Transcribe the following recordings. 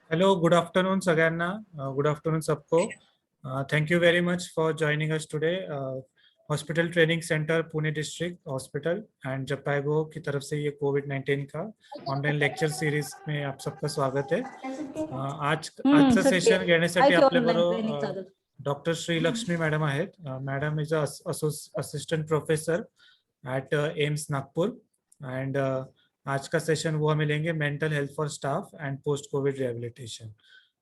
Hello, good afternoon सगळ्यांना. Good afternoon सबको. Thank you very much for joining us today. Hospital training centre Pune district hospital and Jhpiego की तरफ से ये कोविड-19 का online lecture series में आप सबका स्वागत है. आजचं सेशन घेण्यासाठी आपल्याबरोबर डॉक्टर श्रीलक्ष्मी मॅडम आहेत. Madam is assistant professor at AIIMS Nagpur end आज का सेशन वो हमें लेंगे mental health for staff end post Covid rehabilitation.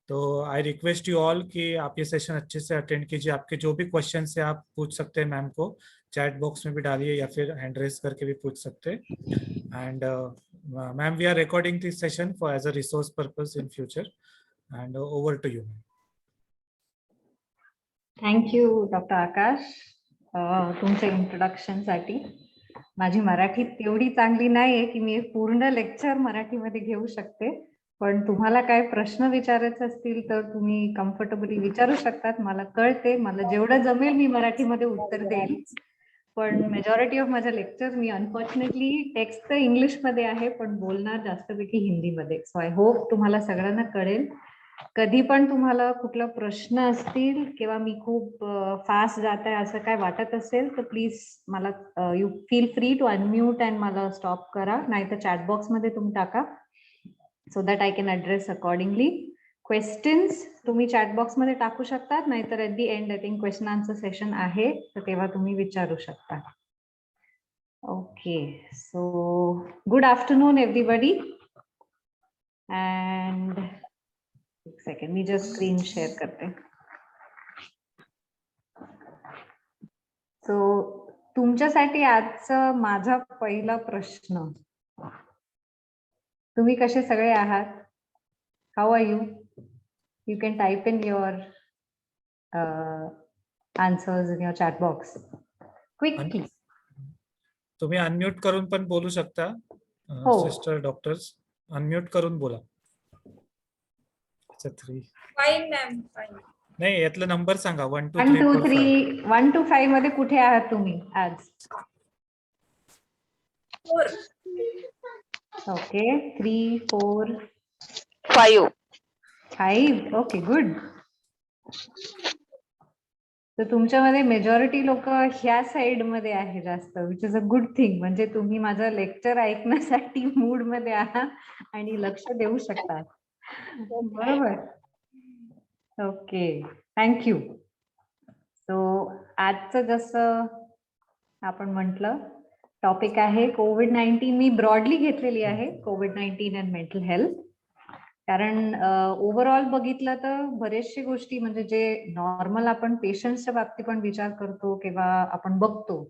तो आई रिक्वेस्ट यू ऑल कि आप ये सेशन अच्छे से अटेंड कीजिए. आपके जो भी क्वेश्चन है आप पूछ सकते हैं मैम को, चैट बॉक्स में भी डालिए या फिर हैंड रेस करके भी पूछ सकते हैं. And ma'am, we are recording this session for as a resource purpose in future. And over to you. Thank you doctor Akash तुमच्या इंट्रोडक्शनसाठी. माझी मराठी तेवढी चांगली नाहीये की मी पूर्ण लेक्चर मराठीमध्ये घेऊ शकते, पण तुम्हाला काय प्रश्न विचारायचे असतील तर तुम्ही कम्फर्टेबली विचारू शकतात. मला कळते, मला जेवढं जमेल मी मराठीमध्ये उत्तर देईल, पण मेजॉरिटी ऑफ माझ्या लेक्चर मी अनफॉर्च्युनेटली टेक्स्ट तर इंग्लिशमध्ये आहे पण बोलणार जास्तपैकी हिंदीमध्ये. सो आय होप तुम्हाला सगळ्यांना कळेल. कधी पण तुम्हाला कुठला प्रश्न असतील किंवा मी खूप फास्ट जात आहे असं काय वाटत असेल तर प्लीज मला you feel free to unmute and मला स्टॉप करा, नाही तर चॅट बॉक्स मध्ये तुम्ही टाका so that I can address accordingly. Questions तुम्ही चॅट बॉक्स मध्ये टाकू शकतात, नाहीतर at the end I think question answer session आहे तर तेव्हा तुम्ही विचारू शकता. Okay, so good afternoon everybody. And एक सेकंड, मी जस्ट स्क्रीन शेअर करते. सो तुमच्यासाठी आजचा माझा पहिला प्रश्न, तुम्ही कसे सगळे आहात? How are you? You can type in your answers in your chat box quickly. तुम्ही अनम्यूट करून पण बोलू शकता. सिस्टर डॉक्टर्स अनम्यूट करून बोला. 3 फाईन मॅम, फाईन. नाही, यातला नंबर सांगा. 1 2 1 3 2 4 5. 1 to 5 मध्ये कुठे आहात तुम्ही आज? 4. ओके, 3 4 5. 5. Okay, good. तर तुमच्यामध्ये मेजॉरिटी लोक ह्या साइड मध्ये आहे जास्त, which is a good thing. म्हणजे तुम्ही माझं लेक्चर ऐकण्यासाठी मूड मध्ये आहात आणि लक्ष देऊ शकता. बरोबर. Okay, thank you. सो आजचं जसं आपण म्हटलं टॉपिक आहे कोविड-19. मी ब्रॉडली घेतलेली आहे कोविड-19 अँड मेंटल हेल्थ, कारण ओव्हरऑल बघितलं तर बरेचशे गोष्टी म्हणजे जे नॉर्मल आपण पेशंट्सच्या बाबतीत पण विचार करतो किंवा आपण बघतो,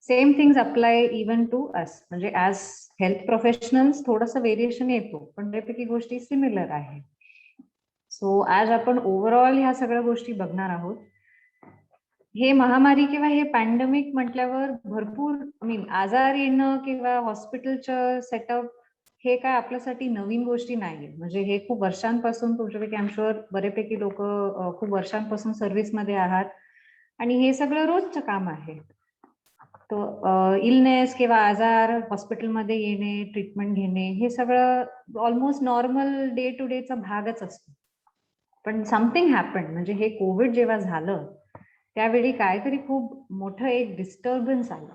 same things apply even to us. म्हणजे ऍज हेल्थ प्रोफेशनल्स थोडंसं व्हेरिएशन येतो, पण त्यापैकी गोष्टी सिमिलर आहे. सो आज आपण ओव्हरऑल ह्या सगळ्या गोष्टी बघणार आहोत. हे महामारी किंवा हे पॅन्डेमिक म्हटल्यावर भरपूर आजार येणं किंवा हॉस्पिटलचं सेटअप हे काय आपल्यासाठी नवीन गोष्टी नाहीये. म्हणजे हे खूप वर्षांपासून, तुमच्यापैकी आय एम शुअर बरेपैकी लोक खूप वर्षांपासून सर्व्हिसमध्ये आहात आणि हे सगळं रोजचं काम आहे. तो इलनेस किंवा आजार, हॉस्पिटलमध्ये येणे, ट्रीटमेंट घेणे, हे सगळं ऑलमोस्ट नॉर्मल डे टू डेचा भागच असतो. पण समथिंग हॅपन, म्हणजे हे कोविड जेव्हा झालं त्यावेळी काहीतरी खूप मोठं एक डिस्टर्बन्स आलं.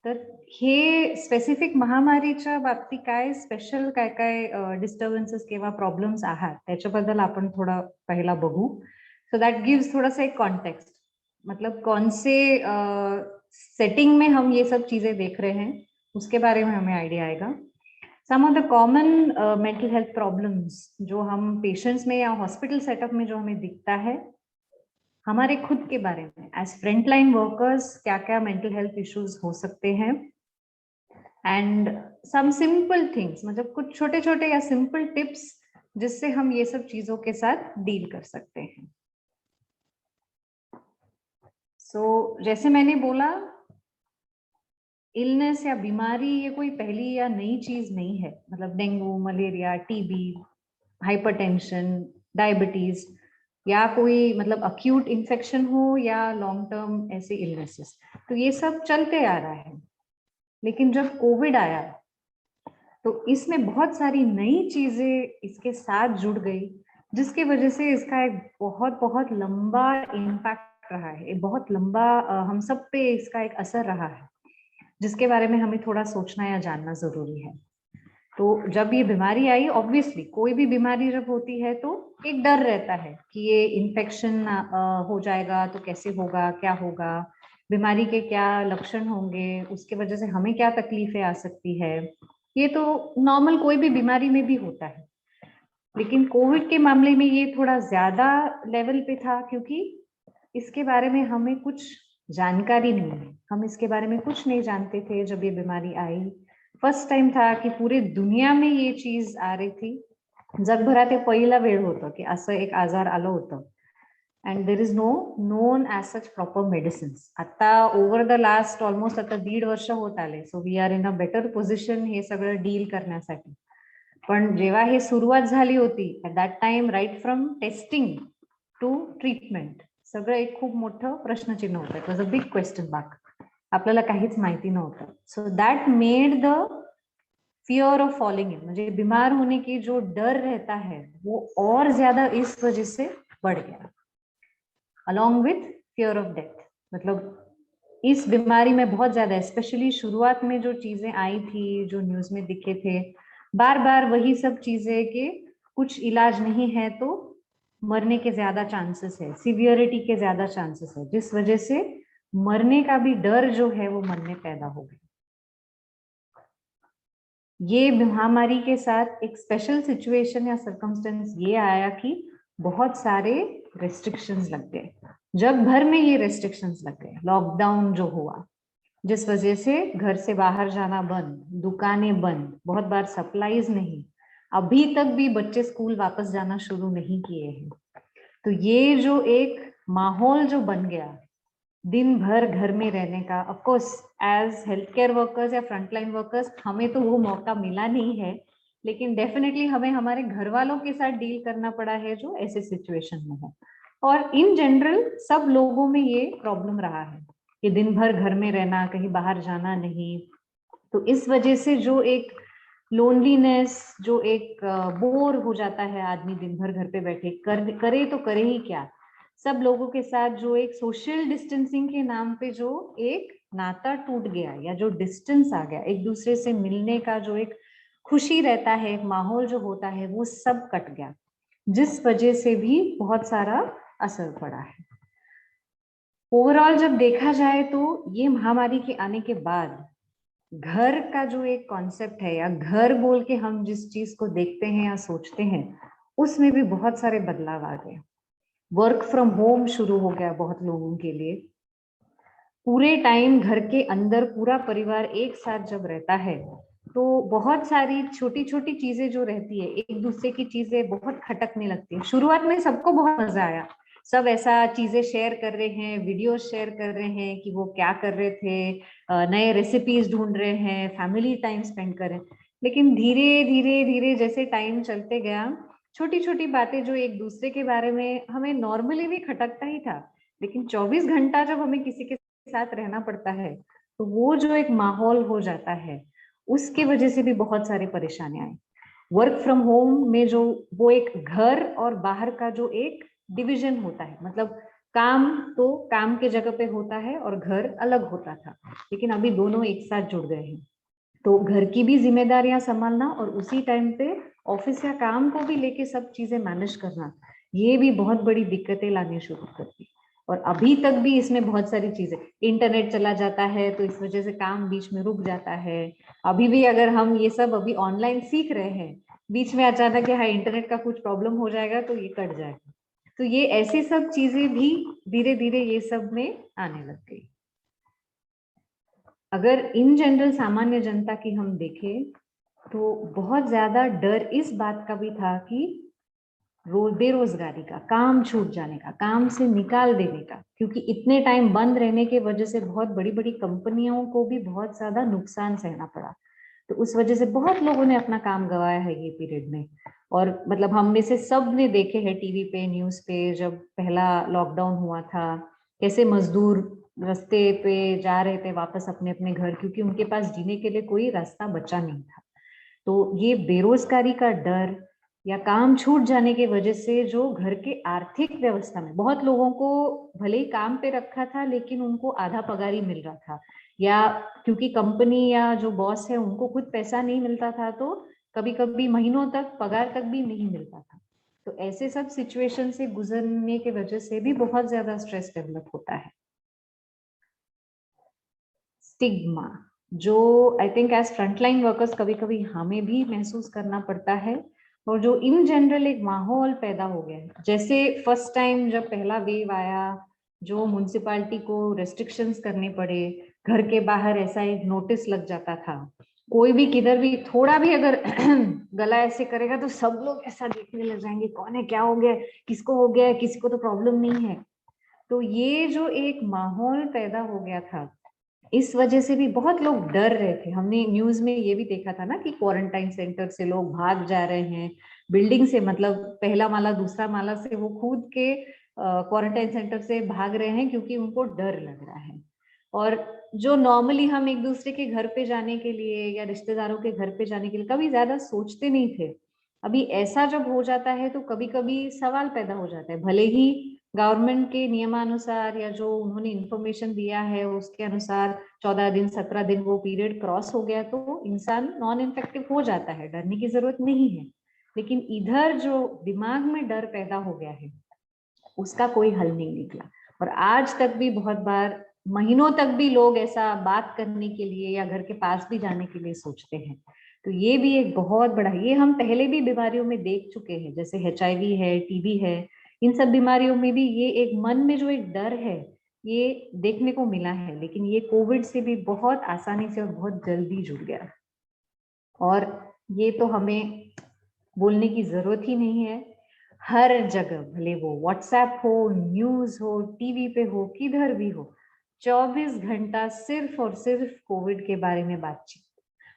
तर हे स्पेसिफिक महामारीच्या बाबतीत काय स्पेशल काय काय डिस्टर्बन्सेस किंवा प्रॉब्लेम्स आहात त्याच्याबद्दल आपण थोडं पहिला बघू. सो दॅट गिव्स थोड़ा सा एक कॉन्टेक्स्ट, मतलब कौन से सेटिंग में हम ये सब चीजें देख रहे हैं उसके बारे में हमें आइडिया आएगा. Some of the common mental health problems जो हम पेशेंट्स में या हॉस्पिटल सेटअप में जो हमें दिखता है, हमारे खुद के बारे में एज फ्रंटलाइन वर्कर्स क्या क्या मेंटल हेल्थ इश्यूज हो सकते हैं, एंड सम सिंपल थिंग्स, मतलब कुछ छोटे छोटे या सिंपल टिप्स जिससे हम ये सब चीजों के साथ डील कर सकते हैं. सो जैसे मैंने बोला, इलनेस या बीमारी ये कोई पहली या नई चीज नहीं है. मतलब dengue, malaria, TB, hypertension, diabetes या कोई मतलब अक्यूट इन्फेक्शन हो या लॉन्ग टर्म ऐसे इलनेसेस, तो ये सब चलते आ रहा है. लेकिन जब कोविड आया तो तो इसमें बहुत सारी नई चीजें इसके साथ जुड़ गई, जिसकी वजह से इसका एक बहुत बहुत लंबा इम्पैक्ट रहा है, एक बहुत लंबा हम सब पे इसका एक असर रहा है, जिसके बारे में हमें थोड़ा सोचना या जानना जरूरी है। तो जब ये बीमारी आई, ऑब्वियसली कोई भी बीमारी जब होती है तो एक डर रहता है कि ये इन्फेक्शन हो जाएगा तो कैसे होगा, क्या होगा, बीमारी के क्या लक्षण होंगे, उसके वजह से हमें क्या तकलीफें आ सकती है। ये तो नॉर्मल कोई भी बीमारी में भी होता है, लेकिन कोविड के मामले में ये थोड़ा ज्यादा लेवल पे था, क्योंकि इसके बारे में हमें कुछ जानकारी नहीं है, हम इसके बारे में कुछ नहीं जानते थे जब ये बीमारी आई। फर्स्ट टाइम था की पूरे दुनिया में ये चीज आ रही थी, जगभरात हे पहिला वेळ होतं की असं एक आजार आलं होतं, and there is no known as such proper medicines. आता ओव्हर द लास्ट ऑलमोस्ट आता 1.5 वर्ष होत आले, so we are in a better position हे सगळं डील करण्यासाठी. पण जेव्हा हे सुरुवात झाली होती, at that time right from testing to treatment, सगळं एक खूप मोठं प्रश्नचिन्ह होतं. It was a big question mark. आपल्याला काहीच माहिती नव्हतं. So that made the fear of falling in, म्हणजे बीमार होने की जो डर रहता है वो और ज्यादा इस वजह से बढ़ गया, along with fear of death. मतलब इस बीमारी में बहुत ज्यादा, स्पेशली शुरुआत में जो चीजें आई थी, जो न्यूज में दिखे थे, बार बार वही सब चीजें कि कुछ इलाज नहीं है तो मरने के ज्यादा चांसेस है, सीवियरिटी के ज्यादा चांसेस है, जिस वजह से मरने का भी डर जो है वो मन में पैदा हो गया. ये महामारी के साथ एक स्पेशल सिचुएशन या सर्कमस्टेंस ये आया कि बहुत सारे रेस्ट्रिक्शंस लग गए. जग भर में ये रेस्ट्रिक्शंस लग गए, लॉकडाउन जो हुआ, जिस वजह से घर से बाहर जाना बंद, दुकानें बंद, बहुत बार सप्लाईज नहीं, अभी तक भी बच्चे स्कूल वापस जाना शुरू नहीं किए हैं. तो ये जो एक माहौल जो बन गया दिन भर घर में रहने का, of course as health care workers या फ्रंटलाइन वर्कर्स हमें तो वो मौका मिला नहीं है, लेकिन डेफिनेटली हमें हमारे घर वालों के साथ डील करना पड़ा है जो ऐसे सिचुएशन में है. और इन जनरल सब लोगों में ये प्रॉब्लम रहा है कि दिन भर घर में रहना, कहीं बाहर जाना नहीं. तो इस वजह से जो एक लोनलीनेस, जो एक बोर हो जाता है आदमी दिन भर घर पे बैठे, करे तो करे ही क्या, सब लोगों के साथ जो एक सोशल डिस्टेंसिंग के नाम पे जो एक नाता टूट गया या जो डिस्टेंस आ गया, एक दूसरे से मिलने का जो एक खुशी रहता है, एक माहौल जो होता है, वो सब कट गया, जिस वजह से भी बहुत सारा असर पड़ा है. ओवरऑल जब देखा जाए तो ये महामारी के आने के बाद घर का जो एक कॉन्सेप्ट है, या घर बोल के हम जिस चीज को देखते हैं या सोचते हैं, उसमें भी बहुत सारे बदलाव आ गए. वर्क फ्रॉम होम शुरू हो गया बहुत लोगों के लिए. पूरे टाइम घर के अंदर पूरा परिवार एक साथ जब रहता है तो बहुत सारी छोटी छोटी चीजें जो रहती है, एक दूसरे की चीजें बहुत खटकने लगती है. शुरुआत में सबको बहुत मजा आया, सब ऐसा चीजें शेयर कर रहे हैं, वीडियो शेयर कर रहे हैं कि वो क्या कर रहे थे, नए रेसिपीज ढूंढ रहे हैं, फैमिली टाइम स्पेंड कर रहे हैं. लेकिन धीरे धीरे धीरे जैसे टाइम चलते गया, छोटी छोटी बातें जो एक दूसरे के बारे में हमें नॉर्मली भी खटकता ही था, लेकिन 24 घंटा जब हमें किसी के साथ रहना पड़ता है तो वो जो एक माहौल हो जाता है, उसके वजह से भी बहुत सारी परेशानियां आई. वर्क फ्रॉम होम में जो वो एक घर और बाहर का जो एक डिवीजन होता है, मतलब काम तो काम के जगह पे होता है और घर अलग होता था, लेकिन अभी दोनों एक साथ जुड़ गए हैं. तो घर की भी जिम्मेदारियां संभालना और उसी टाइम पे ऑफिस या काम को भी लेके सब चीजें मैनेज करना, ये भी बहुत बड़ी दिक्कतें लानी शुरू कर दी. और अभी तक भी इसमें बहुत सारी चीजें, इंटरनेट चला जाता है तो इस वजह से काम बीच में रुक जाता है. अभी भी अगर हम ये सब अभी ऑनलाइन सीख रहे हैं, बीच में अचानक यहाँ इंटरनेट का कुछ प्रॉब्लम हो जाएगा तो ये कट जाएगा. तो ये ऐसी सब चीजें भी धीरे धीरे ये सब में आने लग गई. अगर इन जनरल सामान्य जनता की हम देखें तो बहुत ज्यादा डर इस बात का भी था कि बेरोजगारी का, काम छूट जाने का, काम से निकाल देने का, क्योंकि इतने टाइम बंद रहने के वजह से बहुत बड़ी बड़ी कंपनियों को भी बहुत ज्यादा नुकसान सहना पड़ा. तो उस वजह से बहुत लोगों ने अपना काम गंवाया है ये पीरियड में. और मतलब हम में से सब ने देखे हैं टीवी पे, न्यूज पे, जब पहला लॉकडाउन हुआ था, कैसे मजदूर रास्ते पे जा रहे थे वापस अपने अपने घर, क्योंकि उनके पास जीने के लिए कोई रास्ता बचा नहीं था. तो ये बेरोजगारी का डर या काम छूट जाने की वजह से जो घर के आर्थिक व्यवस्था में बहुत लोगों को भले ही काम पे रखा था लेकिन उनको आधा पगार ही मिल रहा था, या क्योंकि कंपनी या जो बॉस है उनको खुद पैसा नहीं मिलता था तो कभी कभी महीनों तक पगार तक भी नहीं मिलता था। तो ऐसे सब सिचुएशन से गुजरने की वजह से भी बहुत ज्यादा स्ट्रेस डेवलप होता है। स्टिग्मा जो I think as frontline workers कभी कभी हमें भी महसूस करना पड़ता है, और जो इन जनरल एक माहौल पैदा हो गया है। जैसे फर्स्ट टाइम जब पहला वेव आया, जो म्युनिसिपैलिटी को रेस्ट्रिक्शंस करने पड़े, घर के बाहर ऐसा एक नोटिस लग जाता था, कोई भी किधर भी थोड़ा भी अगर गला ऐसे करेगा तो सब लोग ऐसा देखने लग जाएंगे, कौन है, क्या हो गया, किसको हो गया, किसी को तो प्रॉब्लम नहीं है। तो ये जो एक माहौल पैदा हो गया था, इस वजह से भी बहुत लोग डर रहे थे। हमने न्यूज में ये भी देखा था ना कि क्वारंटाइन सेंटर से लोग भाग जा रहे हैं, बिल्डिंग से, मतलब पहला माला दूसरा माला से वो खुद के क्वारंटाइन सेंटर से भाग रहे हैं क्योंकि उनको डर लग रहा है। और जो नॉर्मली हम एक दूसरे के घर पे जाने के लिए या रिश्तेदारों के घर पे जाने के लिए कभी ज्यादा सोचते नहीं थे, अभी ऐसा जब हो जाता है तो कभी कभी सवाल पैदा हो जाता है। भले ही गवर्नमेंट के नियमानुसार या जो उन्होंने इंफॉर्मेशन दिया है उसके अनुसार 14 दिन 17 दिन वो पीरियड क्रॉस हो गया तो इंसान नॉन इन्फेक्टिव हो जाता है, डरने की जरूरत नहीं है। लेकिन इधर जो दिमाग में डर पैदा हो गया है उसका कोई हल नहीं निकला, और आज तक भी बहुत बार महीनों तक भी लोग ऐसा बात करने के लिए या घर के पास भी जाने के लिए सोचते हैं। तो ये भी एक बहुत बड़ा, ये हम पहले भी बीमारियों में देख चुके हैं, जैसे HIV है, टीबी है, इन सब बीमारियों में भी ये एक मन में जो एक डर है ये देखने को मिला है। लेकिन ये कोविड से भी बहुत आसानी से और बहुत जल्दी जुड़ गया, और ये तो हमें बोलने की जरूरत ही नहीं है। हर जगह, भले वो व्हाट्सएप हो, न्यूज हो, टीवी पे हो, किधर भी हो, 24 घंटा सिर्फ और सिर्फ कोविड के बारे में बातचीत।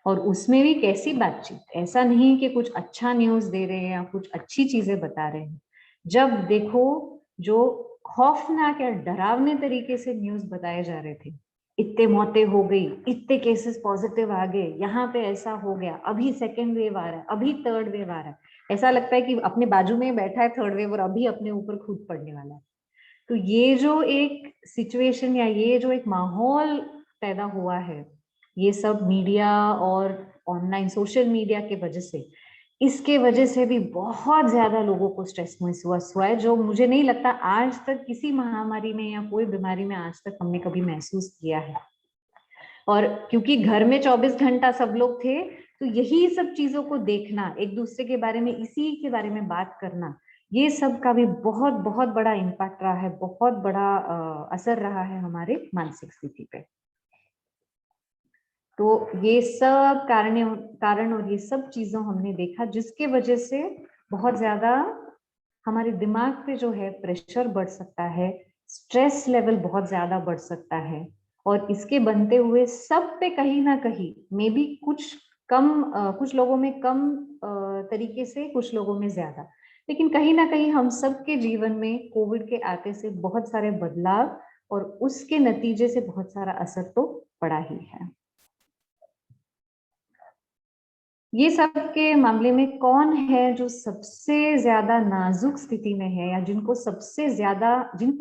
और उसमें भी कैसी बातचीत, ऐसा नहीं कि कुछ अच्छा न्यूज दे रहे हैं या कुछ अच्छी चीजें बता रहे हैं। जब देखो जो खौफनाक या डरावने तरीके से न्यूज बताए जा रहे थे, इतने मौतें हो गई, इतने केसेस पॉजिटिव आ गए, यहाँ पे ऐसा हो गया, अभी सेकेंड वेव आ रहा है, अभी थर्ड वेव आ रहा है, ऐसा लगता है कि अपने बाजू में बैठा है थर्ड वेव और अभी अपने ऊपर खुद पड़ने वाला है। तो ये जो एक सिचुएशन या ये जो एक माहौल पैदा हुआ है, ये सब मीडिया और ऑनलाइन सोशल मीडिया के वजह से, इसके वजह से भी बहुत ज्यादा लोगों को स्ट्रेस महसूस हुआ है, जो मुझे नहीं लगता आज तक किसी महामारी में या कोई बीमारी में आज तक हमने कभी महसूस किया है। और क्योंकि घर में 24 घंटा सब लोग थे तो यही सब चीजों को देखना, एक दूसरे के बारे में, इसी के बारे में बात करना, ये सब का भी बहुत बहुत बड़ा इम्पैक्ट रहा है, बहुत बड़ा असर रहा है हमारे मानसिक स्थिति पे। तो ये सब कारण और ये सब चीजों हमने देखा जिसके वजह से बहुत ज्यादा हमारे दिमाग पे जो है प्रेशर बढ़ सकता है, स्ट्रेस लेवल बहुत ज्यादा बढ़ सकता है, और इसके बनते हुए सब पे कहीं ना कहीं मे बी कुछ लोगों में कम तरीके से, कुछ लोगों में ज्यादा, लेकिन कहीं ना कहीं हम सबके जीवन में कोविड के आते से बहुत सारे बदलाव और उसके नतीजे से बहुत सारा असर तो पड़ा ही है। ये सब के मामले में कौन है जो सबसे ज्यादा नाजुक स्थिति में है या जिन पे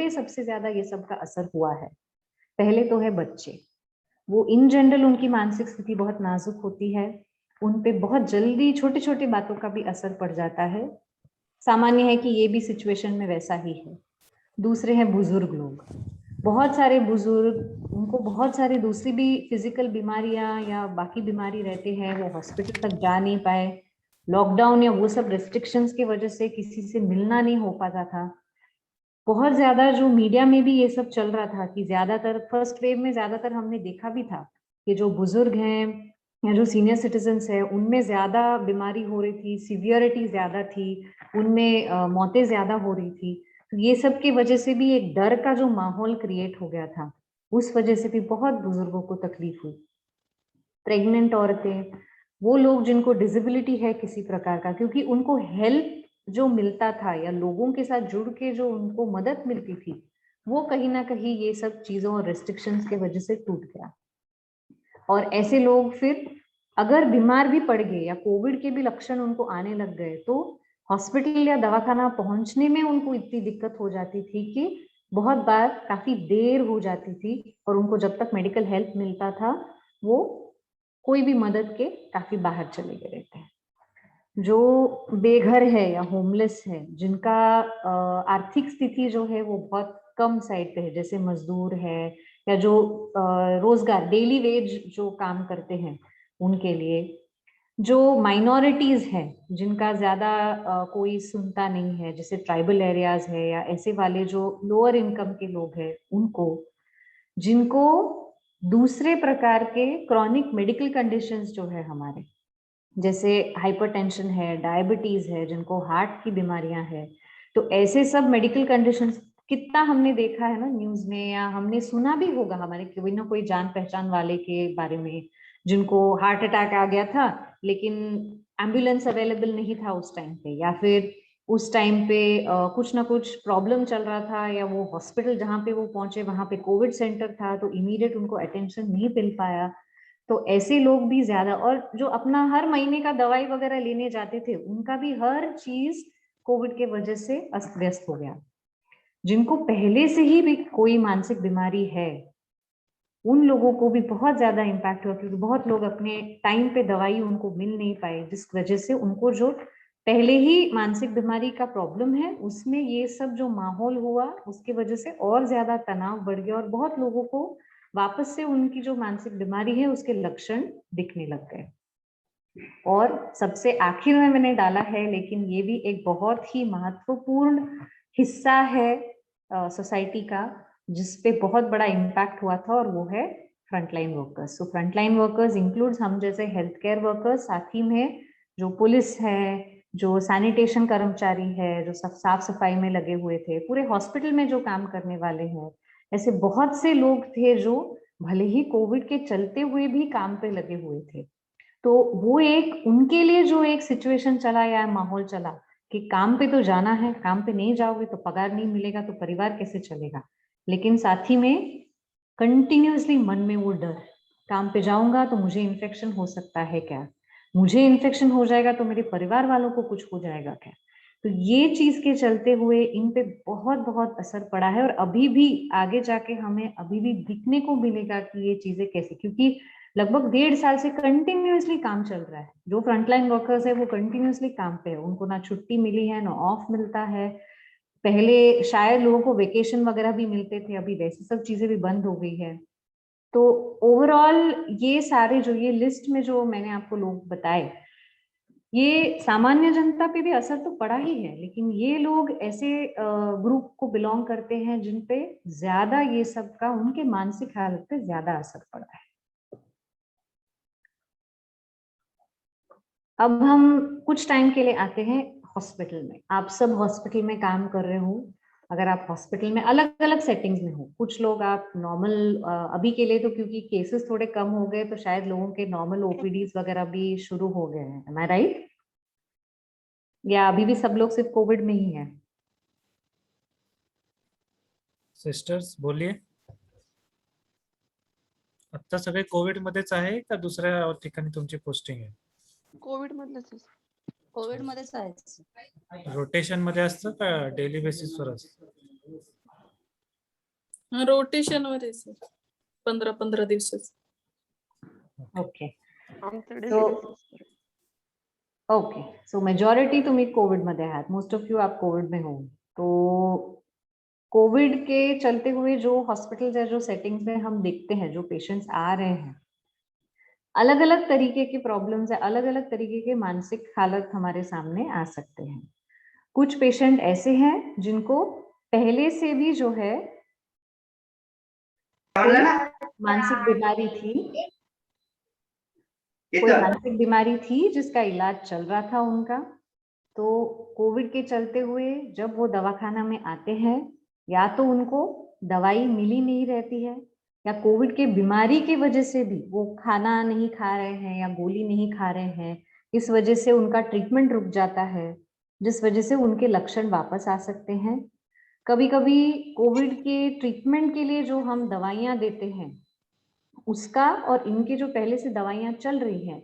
सबसे ज्यादा ये सब का असर हुआ है? पहले तो है बच्चे। वो इन जनरल उनकी मानसिक स्थिति बहुत नाजुक होती है, उन पे बहुत जल्दी छोटी छोटी बातों का भी असर पड़ जाता है। सामान्य है कि ये भी सिचुएशन में वैसा ही है। दूसरे हैं बुजुर्ग लोग। बहुत सारे बुजुर्ग, उनको बहुत सारी दूसरी भी फिजिकल बीमारियां या बाकी बीमारी रहते हैं, वो हॉस्पिटल तक जा नहीं पाए, लॉकडाउन या वो सब रेस्ट्रिक्शंस की वजह से किसी से मिलना नहीं हो पाता था। बहुत ज्यादा जो मीडिया में भी ये सब चल रहा था कि ज्यादातर फर्स्ट वेव में ज्यादातर हमने देखा भी था कि जो बुजुर्ग हैं या जो सीनियर सिटीजन्स है उनमें ज्यादा बीमारी हो रही थी, सीवियरिटी ज्यादा थी, उनमें मौतें ज्यादा हो रही थी। तो ये सब की वजह से भी एक डर का जो माहौल क्रिएट हो गया था, उस वजह से भी बहुत बुजुर्गों को तकलीफ हुई। प्रेग्नेंट औरतें, वो लोग जिनको डिसेबिलिटी है किसी प्रकार का, क्योंकि उनको हेल्प जो मिलता था या लोगों के साथ जुड़ के जो उनको मदद मिलती थी, वो कहीं ना कहीं ये सब चीजों और रेस्ट्रिक्शंस के वजह से टूट गया। और ऐसे लोग फिर अगर बीमार भी पड़ गए या कोविड के भी लक्षण उनको आने लग गए तो हॉस्पिटल या दवाखाना पहुंचने में उनको इतनी दिक्कत हो जाती थी कि बहुत बार काफी देर हो जाती थी और उनको जब तक मेडिकल हेल्प मिलता था वो कोई भी मदद के काफी बाहर चले गए रहते हैं। जो बेघर है या होमलेस है, जिनका आर्थिक स्थिति जो है वो बहुत कम साइड पे है, जैसे मजदूर है या जो रोजगार डेली वेज जो काम करते हैं उनके लिए, जो माइनॉरिटीज है जिनका ज्यादा कोई सुनता नहीं है, जैसे ट्राइबल एरियाज है या ऐसे वाले जो लोअर इनकम के लोग हैं उनको, जिनको दूसरे प्रकार के क्रॉनिक मेडिकल कंडीशंस जो है हमारे, जैसे हाइपरटेंशन है, डायबिटीज है, जिनको हार्ट की बीमारियां हैं, तो ऐसे सब मेडिकल कंडीशंस कितना हमने देखा है ना न्यूज में, या हमने सुना भी होगा हमारे कोई ना कोई जान पहचान वाले के बारे में जिनको हार्ट अटैक आ गया था लेकिन एम्बुलेंस अवेलेबल नहीं था उस टाइम पे, या फिर उस टाइम पे कुछ ना कुछ प्रॉब्लम चल रहा था, या वो हॉस्पिटल जहाँ पे वो पहुंचे वहां पे कोविड सेंटर था तो इमीडिएट उनको अटेंशन नहीं मिल पाया। तो ऐसे लोग भी ज्यादा, और जो अपना हर महीने का दवाई वगैरह लेने जाते थे उनका भी हर चीज कोविड के वजह से अस्त व्यस्त हो गया। जिनको पहले से ही भी कोई मानसिक बीमारी है उन लोगों को भी बहुत ज्यादा इम्पैक्ट हुआ, क्योंकि बहुत लोग अपने टाइम पे दवाई उनको मिल नहीं पाई, जिस वजह से उनको जो पहले ही मानसिक बीमारी का प्रॉब्लम है उसमें ये सब जो माहौल हुआ उसकी वजह से और ज्यादा तनाव बढ़ गया और बहुत लोगों को वापस से उनकी जो मानसिक बीमारी है उसके लक्षण दिखने लग गए। और सबसे आखिर में मैंने डाला है, लेकिन ये भी एक बहुत ही महत्वपूर्ण हिस्सा है सोसाइटी का जिसपे बहुत बड़ा इम्पैक्ट हुआ था, और वो है frontline workers. So frontline workers includes हम जैसे हेल्थ केयर वर्कर्स, साथ ही में जो पुलिस है, जो सैनिटेशन कर्मचारी है, जो सब साफ सफाई में लगे हुए थे, पूरे हॉस्पिटल में जो काम करने वाले हैं, ऐसे बहुत से लोग थे जो भले ही कोविड के चलते हुए भी काम पे लगे हुए थे। तो वो एक उनके लिए जो एक सिचुएशन चला या माहौल चला कि काम पे तो जाना है, काम पे नहीं जाओगे तो पगार नहीं मिलेगा तो परिवार कैसे चलेगा, लेकिन साथ ही में कंटिन्यूअसली मन में वो डर, काम पे जाऊंगा तो मुझे इन्फेक्शन हो सकता है क्या, मुझे इन्फेक्शन हो जाएगा तो मेरे परिवार वालों को कुछ हो जाएगा क्या। तो ये चीज के चलते हुए इन पे बहुत बहुत असर पड़ा है, और अभी भी आगे जाके हमें अभी भी दिखने को मिलेगा कि ये चीजें कैसे, क्योंकि लगभग 1.5 साल से कंटिन्यूअसली काम चल रहा है। जो फ्रंटलाइन वर्कर्स है वो कंटिन्यूअसली काम पे है, उनको ना छुट्टी मिली है ना ऑफ मिलता है। पहले शायद लोगों को वेकेशन वगैरह भी मिलते थे, अभी वैसी सब चीजें भी बंद हो गई है। तो ओवरऑल ये सारे जो ये लिस्ट में जो मैंने आपको लोग बताए, ये सामान्य जनता पे भी असर तो पड़ा ही है, लेकिन ये लोग ऐसे ग्रुप को बिलोंग करते हैं जिन पे ज्यादा ये सब का उनके मानसिक हालत पे ज्यादा असर पड़ा है। अब हम कुछ टाइम के लिए आते हैं हॉस्पिटल में। आप सब हॉस्पिटल में काम कर रहे हो, अगर आप हॉस्पिटल में अलग अलग सेटिंग्स में हो, कुछ लोग आप नॉर्मल अभी के लिए तो क्योंकि केसेस थोड़े कम हो गए तो शायद लोगों के नॉर्मल ओपीडीज वगैरह भी शुरू हो गए हैं, एम आई राइट? या अभी भी सब लोग सिर्फ कोविड में ही है? सिस्टर्स बोलिए, आता सगळे कोविड मध्येच आहे का दुसऱ्या ठिकाणी तुमची पोस्टिंग आहे? कोविड मधलंच कोविड मध्येच आहे। रोटेशन मध्ये असतं का डेली बेसिस वर असतं? रोटेशन वर आहे सर, 15-15 दिवसाच। ओके आमच्याकडे ओके, सो मेजॉरिटी तुम्ही कोविड मध्ये आहात, मोस्ट ऑफ यू आप कोविड में हो। तो कोविड के चलते हुए जो हॉस्पिटल्स है, जो सेटिंग्स में हम देखते हैं जो पेशेंट्स आ रहे हैं, अलग अलग तरीके की प्रॉब्लम्स है, अलग अलग तरीके के मानसिक हालत हमारे सामने आ सकते हैं। कुछ पेशेंट ऐसे हैं जिनको पहले से भी जो है कोई मानसिक बीमारी थी, कोई मानसिक बीमारी थी जिसका इलाज चल रहा था उनका, तो कोविड के चलते हुए जब वो दवाखाना में आते हैं या तो उनको दवाई मिली नहीं रहती है, या कोविड के बीमारी की वजह से भी वो खाना नहीं खा रहे हैं या गोली नहीं खा रहे हैं, इस वजह से उनका ट्रीटमेंट रुक जाता है, जिस वजह से उनके लक्षण वापस आ सकते हैं। कभी कभी कोविड के ट्रीटमेंट के लिए जो हम दवाइयाँ देते हैं उसका और इनके जो पहले से दवाइयाँ चल रही हैं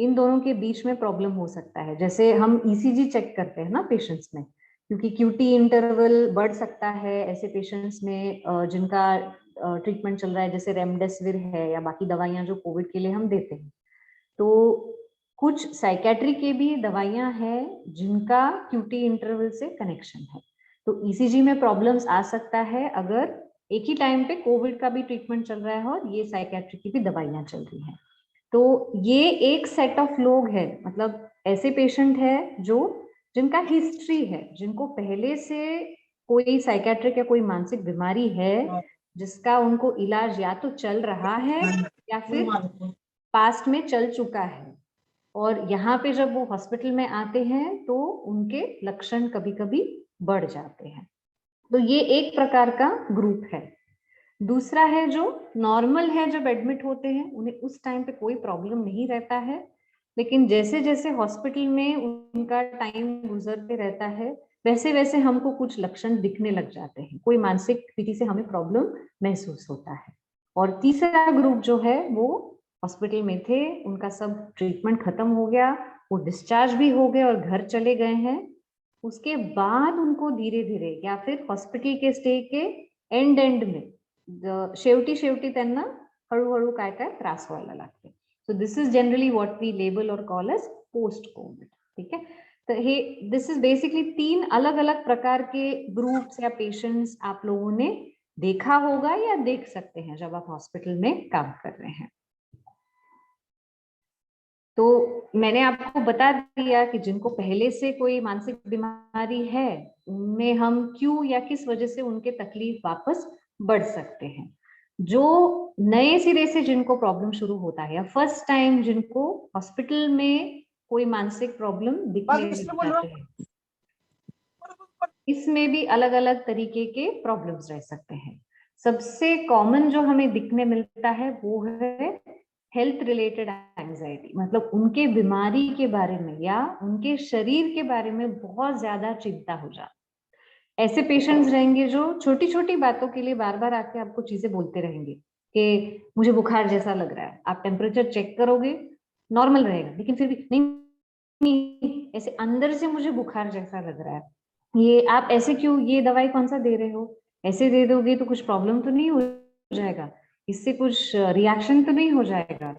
इन दोनों के बीच में प्रॉब्लम हो सकता है। जैसे हम ईसीजी चेक करते हैं ना पेशेंट्स में, क्योंकि क्यूटी इंटरवल बढ़ सकता है ऐसे पेशेंट्स में जिनका ट्रीटमेंट चल रहा है, जैसे रेमडेसिविर है या बाकी दवाइयां जो कोविड के लिए हम देते हैं। तो कुछ साइकेट्री के भी दवाइयां हैं जिनका क्यूटी इंटरवल से कनेक्शन है। तो ईसीजी में प्रॉब्लम्स आ सकता है अगर एक ही टाइम पे कोविड का भी ट्रीटमेंट चल रहा है और ये साइकेट्री की भी दवाइयां चल रही हैं। तो ये एक सेट ऑफ लोग है, मतलब ऐसे पेशेंट है जो जिनका हिस्ट्री है, जिनको पहले से कोई साइकेट्रिक या कोई मानसिक बीमारी है जिसका उनको इलाज या तो चल रहा है या फिर पास्ट में चल चुका है, और यहाँ पे जब वो हॉस्पिटल में आते हैं तो उनके लक्षण कभी कभी बढ़ जाते हैं। तो ये एक प्रकार का ग्रुप है। दूसरा है जो नॉर्मल है, जब एडमिट होते हैं उन्हें उस टाइम पे कोई प्रॉब्लम नहीं रहता है, लेकिन जैसे जैसे हॉस्पिटल में उनका टाइम गुजरते रहता है वैसे वैसे हमको कुछ लक्षण दिखने लग जाते हैं, कोई मानसिक स्थिति से हमें प्रॉब्लम महसूस होता है। और तीसरा ग्रुप जो है वो हॉस्पिटल में थे, उनका सब ट्रीटमेंट खत्म हो गया, वो डिस्चार्ज भी हो गए और घर चले गए हैं। उसके बाद उनको धीरे धीरे या फिर हॉस्पिटल के स्टे के एंड में शेवटी त्यांना हळूहळू काय काय त्रास व्हायला लागते। So this is generally what we label और कॉल एज पोस्ट कोविड। ठीक है, तो हे दिस इज बेसिकली 3 अलग अलग प्रकार के ग्रुप्स या पेशेंट्स आप लोगों ने देखा होगा या देख सकते हैं जब आप हॉस्पिटल में काम कर रहे हैं। तो मैंने आपको बता दिया कि जिनको पहले से कोई मानसिक बीमारी है उनमें हम क्यों या किस वजह से उनके तकलीफ वापस बढ़ सकते हैं। जो नए सिरे से जिनको प्रॉब्लम शुरू होता है या फर्स्ट टाइम जिनको हॉस्पिटल में कोई मानसिक प्रॉब्लम दिखने लग जाते हैं, इसमें भी अलग अलग तरीके के प्रॉब्लम्स रह सकते हैं। सबसे कॉमन जो हमें दिखने मिलता है वो है हेल्थ रिलेटेड एंजाइटी, मतलब उनके बीमारी के बारे में या उनके शरीर के बारे में बहुत ज्यादा चिंता हो जाती। ऐसे पेशेंट्स रहेंगे जो छोटी छोटी बातों के लिए बार बार आके आपको चीजें बोलते रहेंगे कि मुझे बुखार जैसा लग रहा है, आप टेम्परेचर चेक करोगे नॉर्मल रहेगा लेकिन फिर भी नहीं ऐसे अंदर से मुझे बुखार जैसा लग रहा है, ये आप ऐसे क्यों, ये दवाई कौन सा दे रहे हो, ऐसे दे दोगे तो कुछ प्रॉब्लम तो नहीं हो जाएगा, इससे कुछ रिएक्शन तो नहीं हो जाएगा।